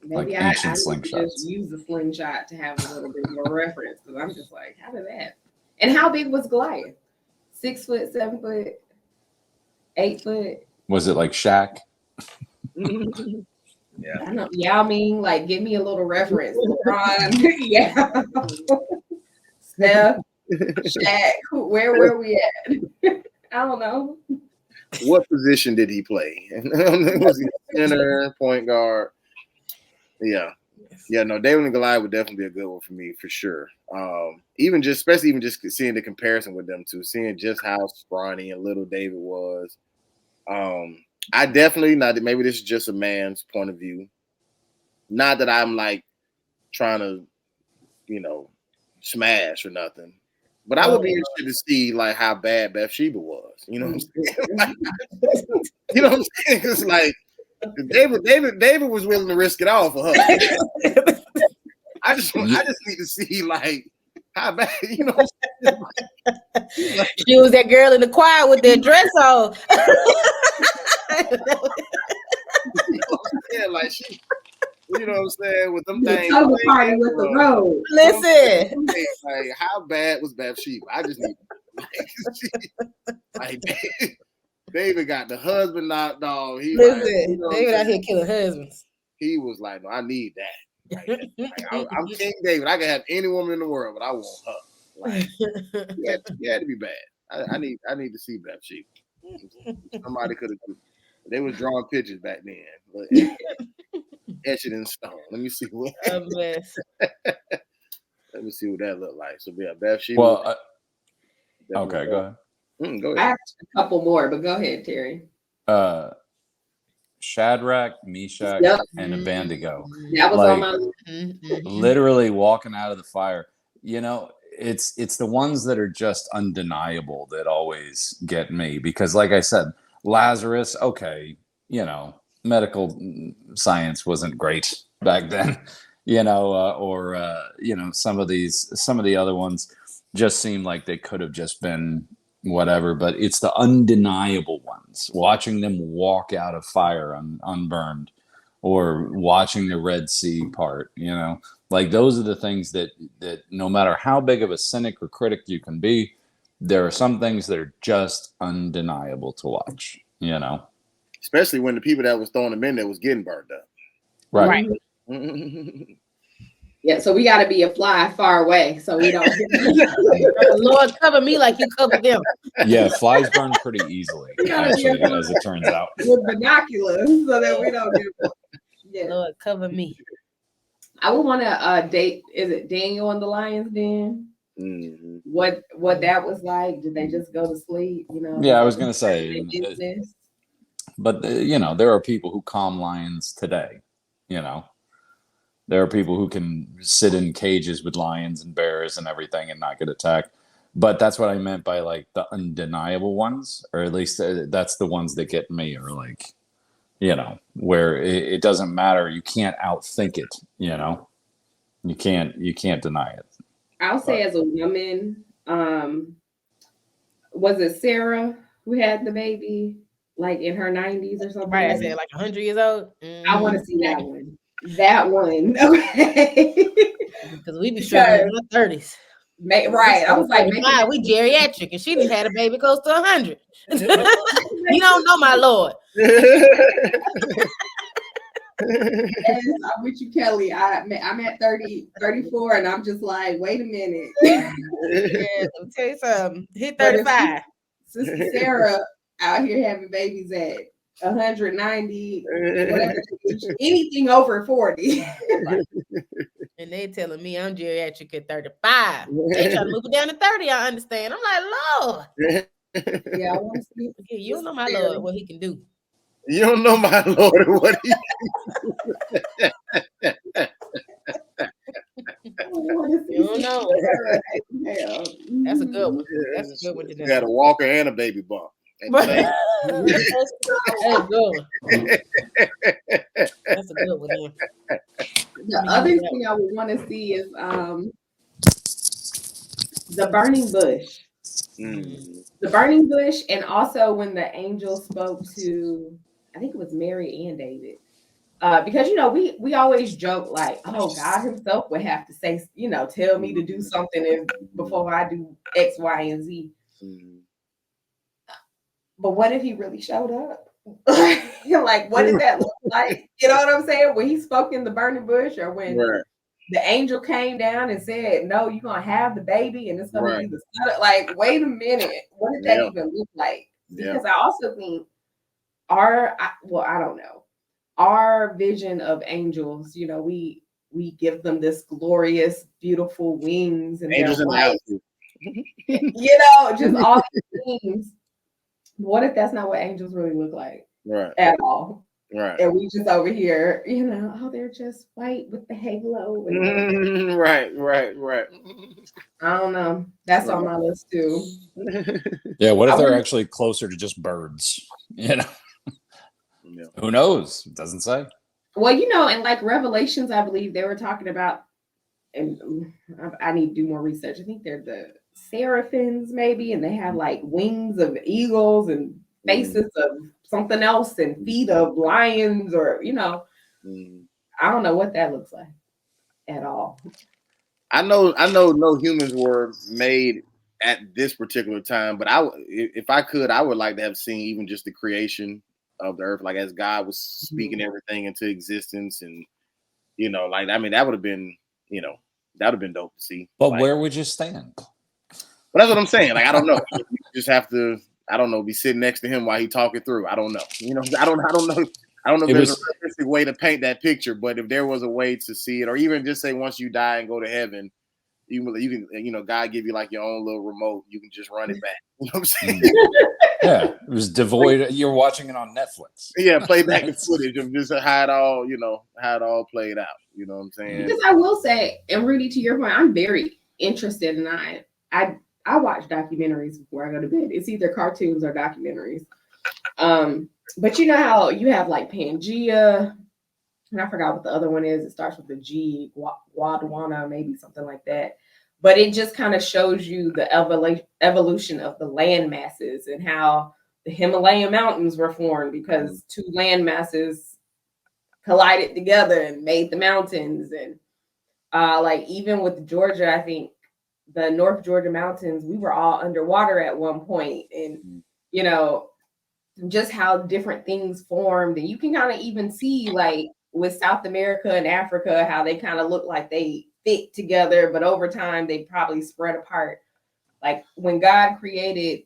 Maybe like ancient slingshots. Just use a slingshot to have a little bit more reference, because I'm just like, how did that? And how big was Goliath? 6 foot, 7 foot, 8 foot? Was it like Shaq? Yeah. I know. Yeah, I mean, like, give me a little reference. LeBron, yeah. Steph, Shaq, where were we at? I don't know. What position did he play? Was he center, point guard? Yeah. Yeah, no, David and Goliath would definitely be a good one for me, for sure. Especially seeing the comparison with them two, seeing just how scrawny and little David was. I definitely, maybe this is just a man's point of view. Not that I'm like trying to, smash or nothing, but I would be interested to see like how bad Bathsheba was. You know what I'm saying? Like, you know what I'm saying? It's like David was willing to risk it all for her. I just need to see like how bad, She was that girl in the choir with that dress on. Yeah, like she, you know what I'm saying, with them things. The party with the road. Listen, like how bad was Bathsheba? I just need like David got the husband knocked off. David out here killing husbands. He was like, no, I need that. Like, I'm King David. I can have any woman in the world, but I want her. Like, he had to be bad. I need to see Bathsheba. Somebody could have. They was drawing pictures back then. Etched it in stone. Let me see what. Let me see what that looked like. So yeah, Bathsheba. Well, Okay, go ahead. Go I ahead. have a couple more, but go ahead, Terry. Shadrach, Meshach, Yep. and Abednego. That was on my list. Literally walking out of the fire. You know, it's the ones that are just undeniable that always get me, because like I said, Lazarus, okay, you know, medical science wasn't great back then, you know, you know, some of the other ones just seem like they could have just been whatever, but it's the undeniable ones, watching them walk out of fire unburned, or watching the Red Sea part, you know, like those are the things that no matter how big of a cynic or critic you can be, there are some things that are just undeniable to watch, you know. Especially when the people that was throwing them in there was getting burned up. Right. Yeah, so we got to be a fly far away so we don't Lord, cover me like you covered them. Yeah, flies burn pretty easily, actually, as it turns out. with binoculars so that we don't get. Yeah. Lord, cover me. I would want to date. Is it Daniel and the Lions Den? What that was like? Did they just go to sleep? You know. Yeah, I was gonna say, business. but you know, there are people who calm lions today. You know, there are people who can sit in cages with lions and bears and everything and not get attacked. But that's what I meant by like the undeniable ones, or at least that's the ones that get me, or like, you know, where it doesn't matter. You can't outthink it. You know, you can't deny it. I'll say as a woman, was it Sarah who had the baby like in her 90s or something? Right, I said like 100 years old. I want to see that one. That one, okay. Because we be struggling in our 30s. Right. I was like, we geriatric, and she done had a baby close to 100. You don't know, my Lord. Yes, I'm with you, Kelly. I'm at 34, and I'm just like, wait a minute. Yeah, let me tell you something. Hit 35. Sister Sarah out here having babies at 190, whatever, anything over 40. And they telling me I'm geriatric at 35. They trying to move it down to 30. I understand. I'm like, Lord. Yeah, I want to see. You don't know my Lord what he can do. You don't know my Lord what he You don't know. That's a good one. That's a good one. You got a walker and a baby bump. That's a good one. That's a good one. Yeah. The other thing I would want to see is the burning bush. The burning bush, and also when the angel spoke to, I think it was Mary and David. Because, you know, we always joke like, oh, God himself would have to say, you know, tell me to do something before I do X, Y, and Z. But what if he really showed up? Like, what did that look like? You know what I'm saying? When he spoke in the burning bush, or when the angel came down and said, no, you're going to have the baby and it's going to be the son. Like, wait a minute. What did that even look like? Because I also think I don't know. Our vision of angels, you know, we give them this glorious, beautiful wings and angels in the house. You know, just all these things. What if that's not what angels really look like? Right. At all. Right. And we just over here, you know, oh, they're just white with the halo. Right. I don't know. That's on my list too. Yeah, what if they're actually closer to just birds? You know? Yeah. Who knows? It doesn't say. Well, you know, and like Revelations, I believe they were talking about, and I need to do more research. I think they're the seraphims, maybe, and they have like wings of eagles and faces of something else and feet of lions, or, you know, I don't know what that looks like at all. I know no humans were made at this particular time, but if I could, I would like to have seen even just the creation of the earth, like as God was speaking everything into existence, and, you know, like, I mean, that would have been, you know, that would have been dope to see. But like, where would you stand? But that's what I'm saying. Like, I don't know. You just have to, I don't know, be sitting next to him while he talking through. I don't know. You know, I don't know. I don't know if there's a realistic way to paint that picture, but if there was a way to see it, or even just say once you die and go to heaven, You can, God give you like your own little remote. You can just run it back. You know what I'm saying? Yeah, it was devoid. You're watching it on Netflix. Yeah, play back the footage of just how it all played out. You know what I'm saying? Because I will say, and Rudy, to your point, I'm very interested in I watch documentaries before I go to bed. It's either cartoons or documentaries. But you know how you have like Pangea, and I forgot what the other one is. It starts with a G, Gondwana, maybe something like that. But it just kind of shows you the evolution of the land masses and how the Himalayan mountains were formed because two land masses collided together and made the mountains. And like even with Georgia, I think the North Georgia mountains, we were all underwater at one point. And, you know, just how different things formed. And you can kind of even see like with South America and Africa, how they kind of look like they fit together, but over time they probably spread apart. Like when God created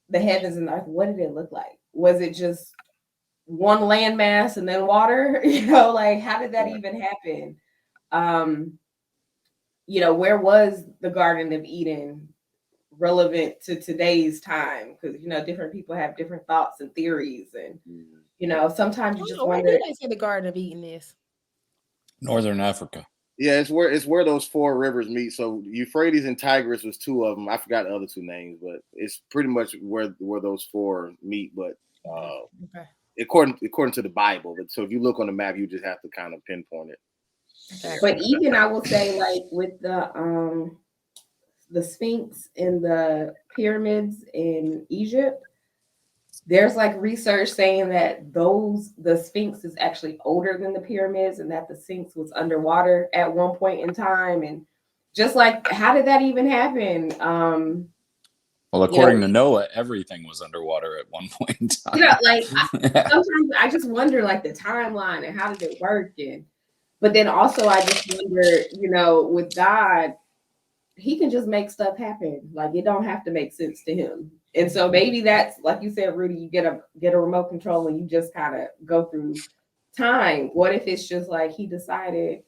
the heavens and the earth, what did it look like? Was it just one landmass and then water? You know, like how did that even happen? You know, where was the Garden of Eden relevant to today's time? Because, you know, different people have different thoughts and theories. And, you know, sometimes you just wonder. Where did they say the Garden of Eden is? Northern Africa. Yeah, it's where those four rivers meet. So Euphrates and Tigris was two of them. I forgot the other two names, but it's pretty much where those four meet. But Okay. according to the Bible. But so if you look on the map, you just have to kind of pinpoint it. Okay. But even I will say, like with the Sphinx and the pyramids in Egypt, there's like research saying that the Sphinx is actually older than the pyramids, and that the Sphinx was underwater at one point in time. And just like, how did that even happen? Well, according to Noah, everything was underwater at one point in time. You know, like sometimes I just wonder like the timeline and how did it work? But then also I just wonder, you know, with God, he can just make stuff happen. Like it don't have to make sense to him. And so maybe that's like you said, Rudy, you get a remote control and you just kind of go through time. What if it's just like he decided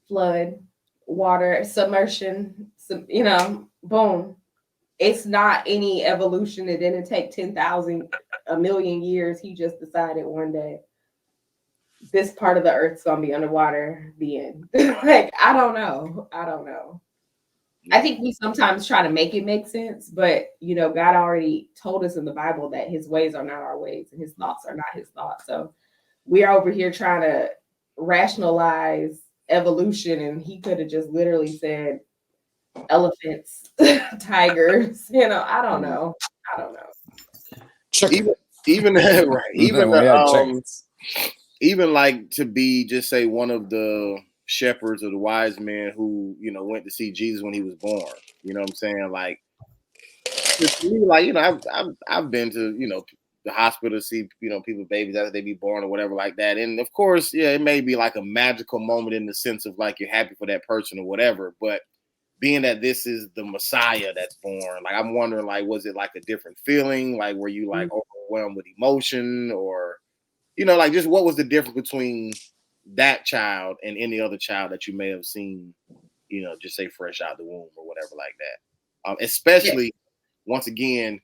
flood, water, submersion, you know, boom. It's not any evolution. It didn't take 10,000, a million years. He just decided one day this part of the earth's gonna be underwater. The end. Like I don't know. I think we sometimes try to make it make sense, but you know, God already told us in the Bible that his ways are not our ways and his thoughts are not his thoughts. So we're over here trying to rationalize evolution, and he could have just literally said elephants, tigers, you know, I don't know. Even right. Even like to be just say one of the shepherds or the wise men who, you know, went to see Jesus when he was born. You know what I'm saying? Like, like, you know, I've been to, you know, the hospital to see, you know, people's babies after they be born or whatever like that. And of course, yeah, it may be like a magical moment in the sense of like you're happy for that person or whatever. But being that this is the Messiah that's born, like I'm wondering, like, was it like a different feeling? Like, were you like overwhelmed with emotion, or, you know, like just what was the difference between that child and any other child that you may have seen, you know, just say fresh out the womb or whatever like that? Especially once again,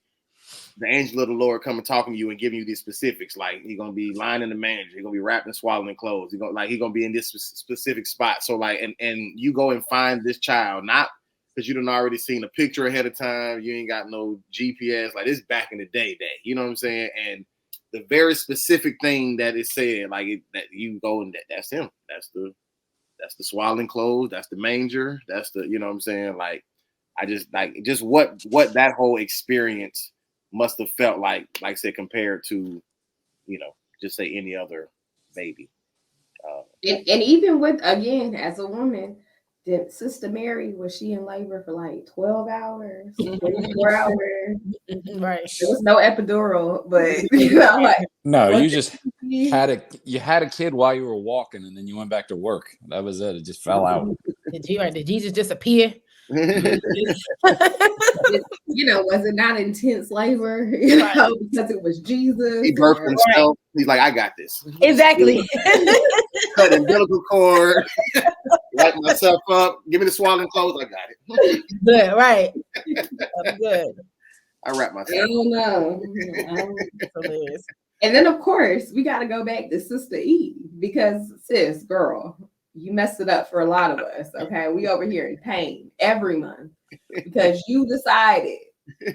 the angel of the Lord coming talking to you and giving you these specifics, like he's gonna be lying in the manger, he's gonna be wrapped in swaddling clothes, he's gonna be in this specific spot. So like, and you go and find this child, not because you done already seen a picture ahead of time, you ain't got no GPS, like this back in the day, you know what I'm saying? And the very specific thing that is said, like that you go and that's him, that's the swaddling clothes, that's the manger, that's the, you know what I'm saying? Like, I just like just what that whole experience must have felt like I said, compared to, you know, just say any other baby. And even with, again, as a woman, did Sister Mary, was she in labor for like 12 hours, 24 hours? Right. There was no epidural, but you know, like, no, you just had a kid while you were walking, and then you went back to work. That was it. It just fell out. Did Jesus disappear? You know, was it not intense labor? You know, because it was Jesus. He birthed himself. Right. He's like, I got this. Exactly. Cut umbilical cord. Light myself up. Give me the swaddling clothes. I got it. Good, right? I'm good. I wrap I myself. don't know. Hilarious. And then, of course, we got to go back to Sister E because, sis, girl, you messed it up for a lot of us. Okay, we over here in pain every month because you decided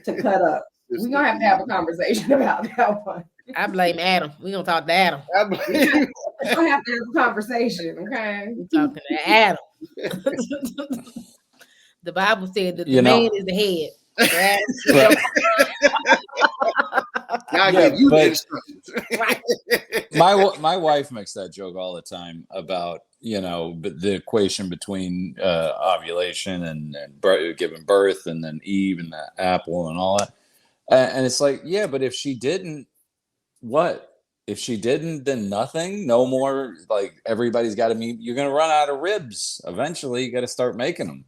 to cut up. We're gonna have a conversation about that one. I blame Adam. We're gonna talk to Adam. I blame We're gonna have to have a conversation, okay? We're talking to Adam. The Bible said that the You know- man is the head. Right? Now I Yeah, give you the but- instructions. Right. my wife makes that joke all the time about the equation between ovulation and giving birth, and then Eve and the apple and all that. And it's like, yeah, but if she didn't, what? If she didn't, then nothing. No more. Like everybody's got to meet. You're gonna run out of ribs eventually. You got to start making them.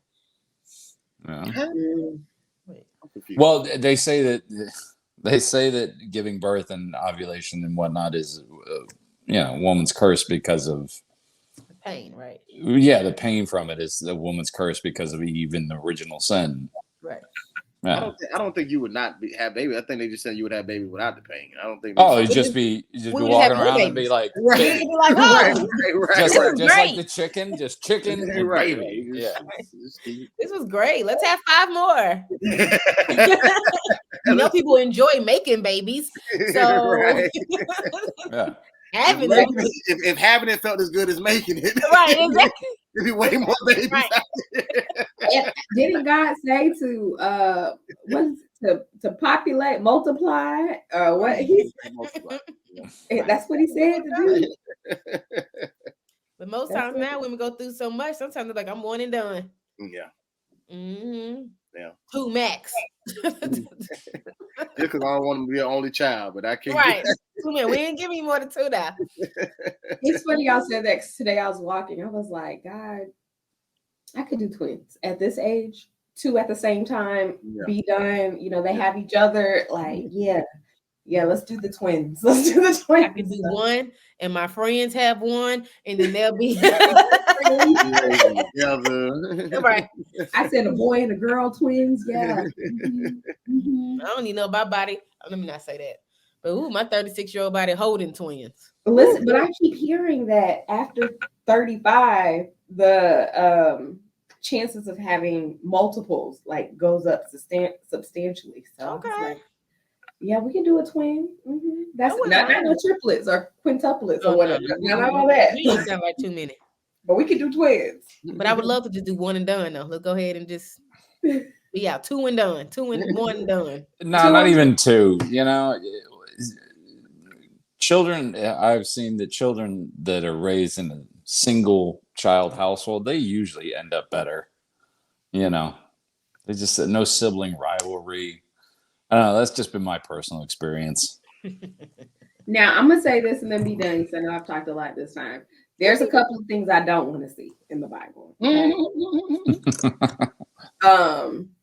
Well, they say that giving birth and ovulation and whatnot is, a woman's curse because of Pain, right? the pain from it is the woman's curse because of Eve and the original sin. Right. Yeah. I don't think you would not have baby. I think they just said you would have baby without the pain. I don't think. Oh, you'd just be we would walking have more around and babies. be like, Right. baby. You'd be like, oh, just was like great. the chicken, just chicken and Right. baby. Yeah. this was great. Let's have 5 more. People enjoy making babies. So Right. Yeah. having If, them. if having it felt as good as making it, Right, exactly. it'd be way more babies. Right. out there. And didn't God say to to populate, multiply? What that's what he said to do. But most That's times it. now women go through so much, sometimes they're like, I'm one and done. Yeah. Mm-hmm. Yeah. 2 max. Just because I don't want to be an only child, but I can't. Right. 2 men. We didn't give you more than 2 now. It's funny y'all said that 'cause today I was walking. I was like, God, I could do twins at this age, 2 at the same time, be done. They have each other. Like, yeah, let's do the twins. Let's do the twins. I could do 1, and my friends have 1, and then they'll be right. I said a boy and a girl twins. Yeah. Mhm. I don't even know my body. Let me not say that. But my 36-year-old body holding twins. Listen, but I keep hearing that after 35, the chances of having multiples goes up substantially. So it's Okay. like, yeah, we can do a twin. Mm-hmm. That's wouldn't not mind. no triplets or quintuplets Oh, or whatever. no. Not all that. You don't sound like too many. But we can do twins. But I would love to just do 1 and done though. Let's go ahead and just be out 2 and done. 2 and 1 and done. No, not even 2. Children. I've seen the children that are raised in a single child household. They usually end up better. They just no sibling rivalry. I don't know. That's just been my personal experience. Now I'm gonna say this and then be done. So I know I've talked a lot this time. There's a couple of things I don't want to see in the Bible. Okay?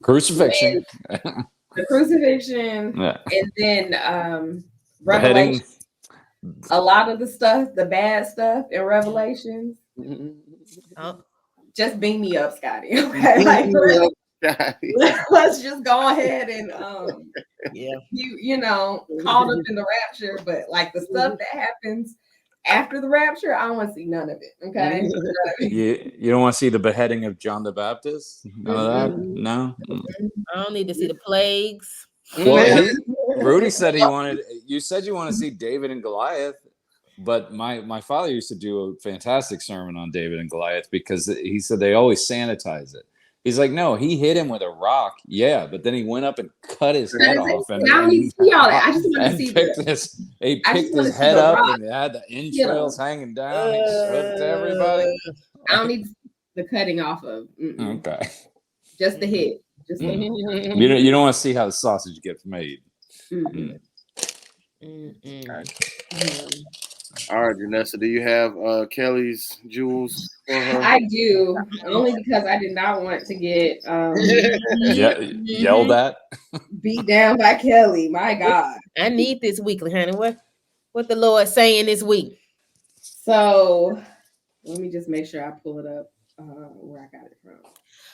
Crucifixion. The crucifixion, Yeah. and then Beheading. Revelation. A lot of the stuff, the bad stuff in Revelations. Oh, Just beam me up, Scotty. Okay, let's just go ahead and yeah. caught up in the rapture, but the stuff that happens after the rapture, I don't want to see none of it. Okay. You don't want to see the beheading of John the Baptist? None of that? No? I don't need to see the plagues. Well, Rudy said you said you want to see David and Goliath, but my father used to do a fantastic sermon on David and Goliath because he said they always sanitize it. He's like, no, he hit him with a rock. Yeah, but then he went up and cut his head off. And, I don't need to see all that. I just want to see he picked his head up and it had the entrails hanging down. He showed it to everybody. I don't need the cutting off of. Okay. Just the head. Just the head. You don't want to see how the sausage gets made. All right, Janessa, do you have Kellie's jewels for her? I do, only because I did not want to get yelled at, beat down by Kellie. My God, I need this weekly, honey. What the Lord saying this week? So let me just make sure I pull it up. where I got it from.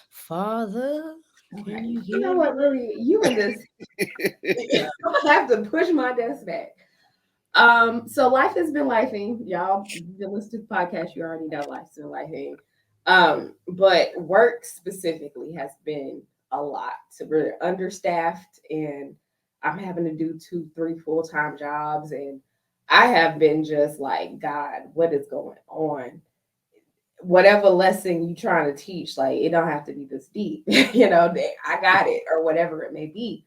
Father, Okay. can you You know hear what, Rudy? You and this. I'm gonna have to push my desk back. So life has been lifing. Y'all, you listen to the podcast, you already know life's been lifing. But work specifically has been a lot. So we're understaffed and I'm having to do 2-3 full-time jobs. And I have been just like, God, what is going on? Whatever lesson you trying to teach, like it don't have to be this deep, I got it, or whatever it may be.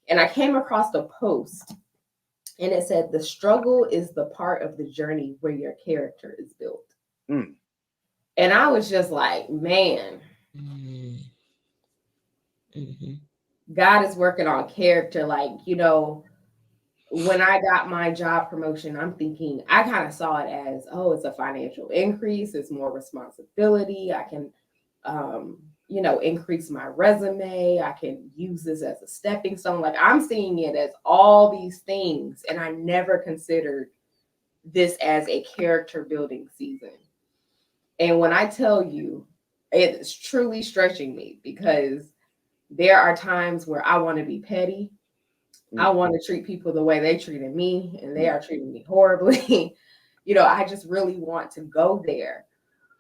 And I came across a post and it said, the struggle is the part of the journey where your character is built. Mm. And I was just like, man, God is working on character. Like, when I got my job promotion, I'm thinking, I kind of saw it as, oh, it's a financial increase. It's more responsibility. I can, increase my resume. I can use this as a stepping stone. Like I'm seeing it as all these things. And I never considered this as a character building season. And when I tell you, it's truly stretching me because there are times where I want to be petty. I want to treat people the way they treated me and they are treating me horribly. I just really want to go there.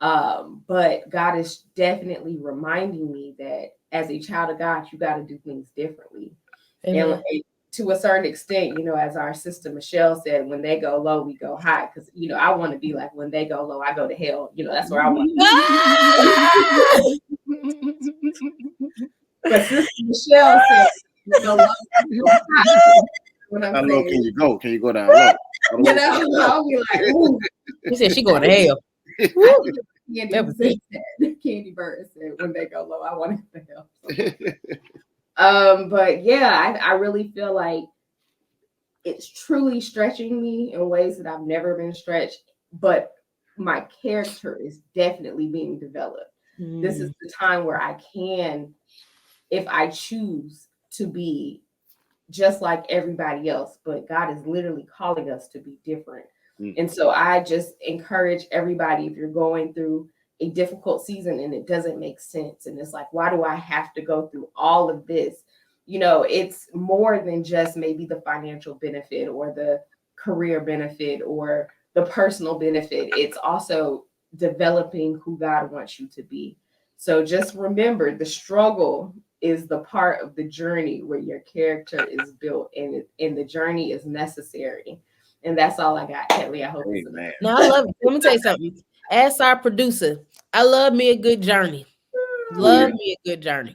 But God is definitely reminding me that as a child of God, you got to do things differently. And to a certain extent, as our sister Michelle said, when they go low, we go high. Because, I want to be like, when they go low, I go to hell. That's where I want to be. But sister Michelle said, go low, go high. How low can you go? Can you go down low? I'll be like, ooh. She said she going to hell. Candy Bird said, when they go low, I want to hell. But yeah, I really feel like it's truly stretching me in ways that I've never been stretched, but my character is definitely being developed. This is the time where I can, if I choose to be just like everybody else, but God is literally calling us to be different. And so I just encourage everybody, if you're going through a difficult season and it doesn't make sense, and it's like, why do I have to go through all of this? It's more than just maybe the financial benefit or the career benefit or the personal benefit. It's also developing who God wants you to be. So just remember, the struggle is the part of the journey where your character is built, and the journey is necessary. And that's all I got, Kelly. I hope it's enough. No, I love it. Let me tell you something. As our producer, I love me a good journey. Love me a good journey.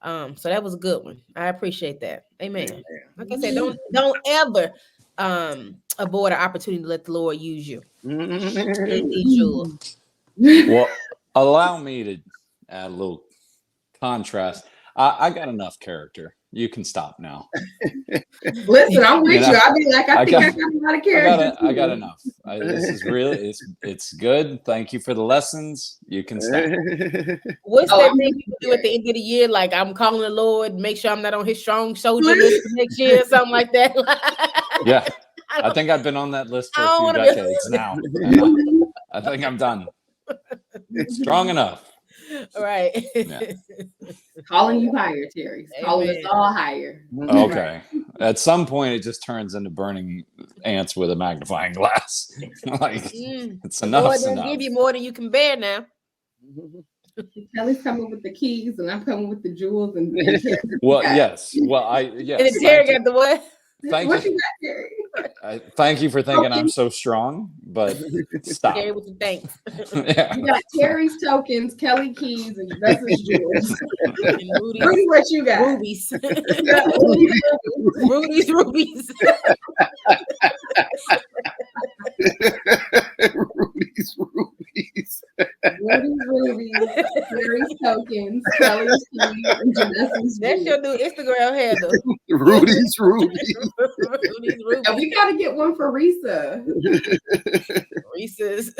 So that was a good one. I appreciate that. Amen. Like I said, don't ever avoid an opportunity to let the Lord use you. He's yours. Well, allow me to add a little contrast. I got enough character. You can stop now. Listen, I'm with you. I'll be like, I got a lot of character. I got enough. This is really, it's good. Thank you for the lessons. You can stop. What's that thing you do at the end of the year? Like, I'm calling the Lord, make sure I'm not on his strong soldier list for next year or something like that. Yeah. I think I've been on that list for a few decades now. I think I'm done. Strong enough. Right. Yeah. Calling you higher, Terry. Calling us all higher. Okay. At some point, it just turns into burning ants with a magnifying glass. It's enough. Lord doesn't give you more than you can bear now. Kelly's coming with the keys, and I'm coming with the jewels. And well, yes. Well, yes. And then Terry got the what? Thank you. Thank you for thinking I'm so strong, but stop. Terry with the thanks. Yeah. You got Terry's tokens, Kelly keys, and Janessa's jewels. Rudy, what you got? Rubies. Rudy's rubies. Rudy's rubies. Rudy's rubies, Terry's tokens, Kelly's keys, and Janessa's jewels. That's your new Instagram handle. Rudy's rubies. And we gotta get one for Risa. Reese's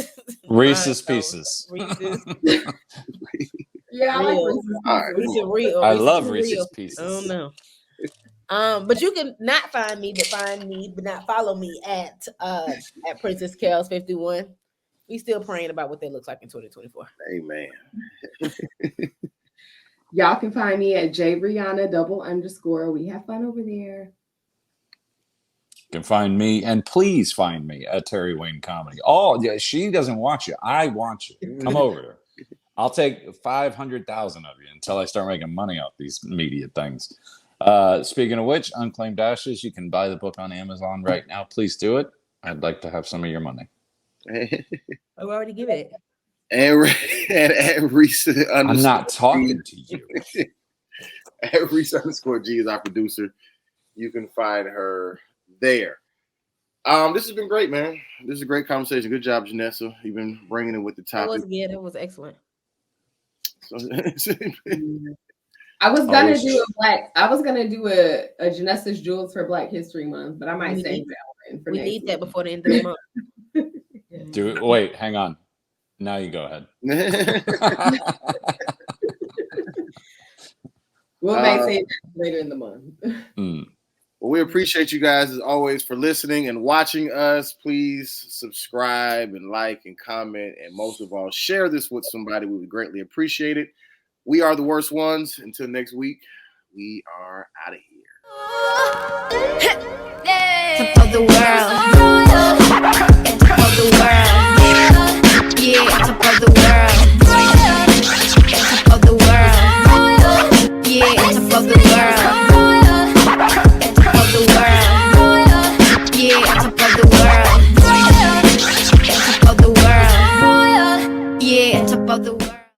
Pieces. Reese's. Yeah, I like Reese's. I love Reese's Pieces. Oh no. But you can not find me, but not follow me at Princess Kels 51. We still praying about what that looks like in 2024. Amen. Y'all can find me at JRihanna__. We have fun over there. You can find me, and please find me at Terry Wayne Comedy. Oh, yeah, she doesn't watch you. I want you. Come over there. I'll take 500,000 of you until I start making money off these media things. Speaking of which, Unclaimed Ashes, you can buy the book on Amazon right now. Please do it. I'd like to have some of your money. We already give it. And Reese I'm not talking to you. At Reese_G is our producer. You can find her there. This has been great, man. This is a great conversation. Good job, Janessa. You've been bringing it with the topic. That was good. That was excellent. I was gonna do a Janessa's Jewels for Black History Month, but I might save that one for we next need week. that before the end of the month. Do it. Wait, hang on. Now you go ahead. We may save that later in the month. Well, we appreciate you guys as always for listening and watching us. Please subscribe and like and comment, and most of all, share this with somebody. We would greatly appreciate it. We are the Worst Ones. Until next week, we are out of here. Top of the world. Top of the world. Yeah, top of the world.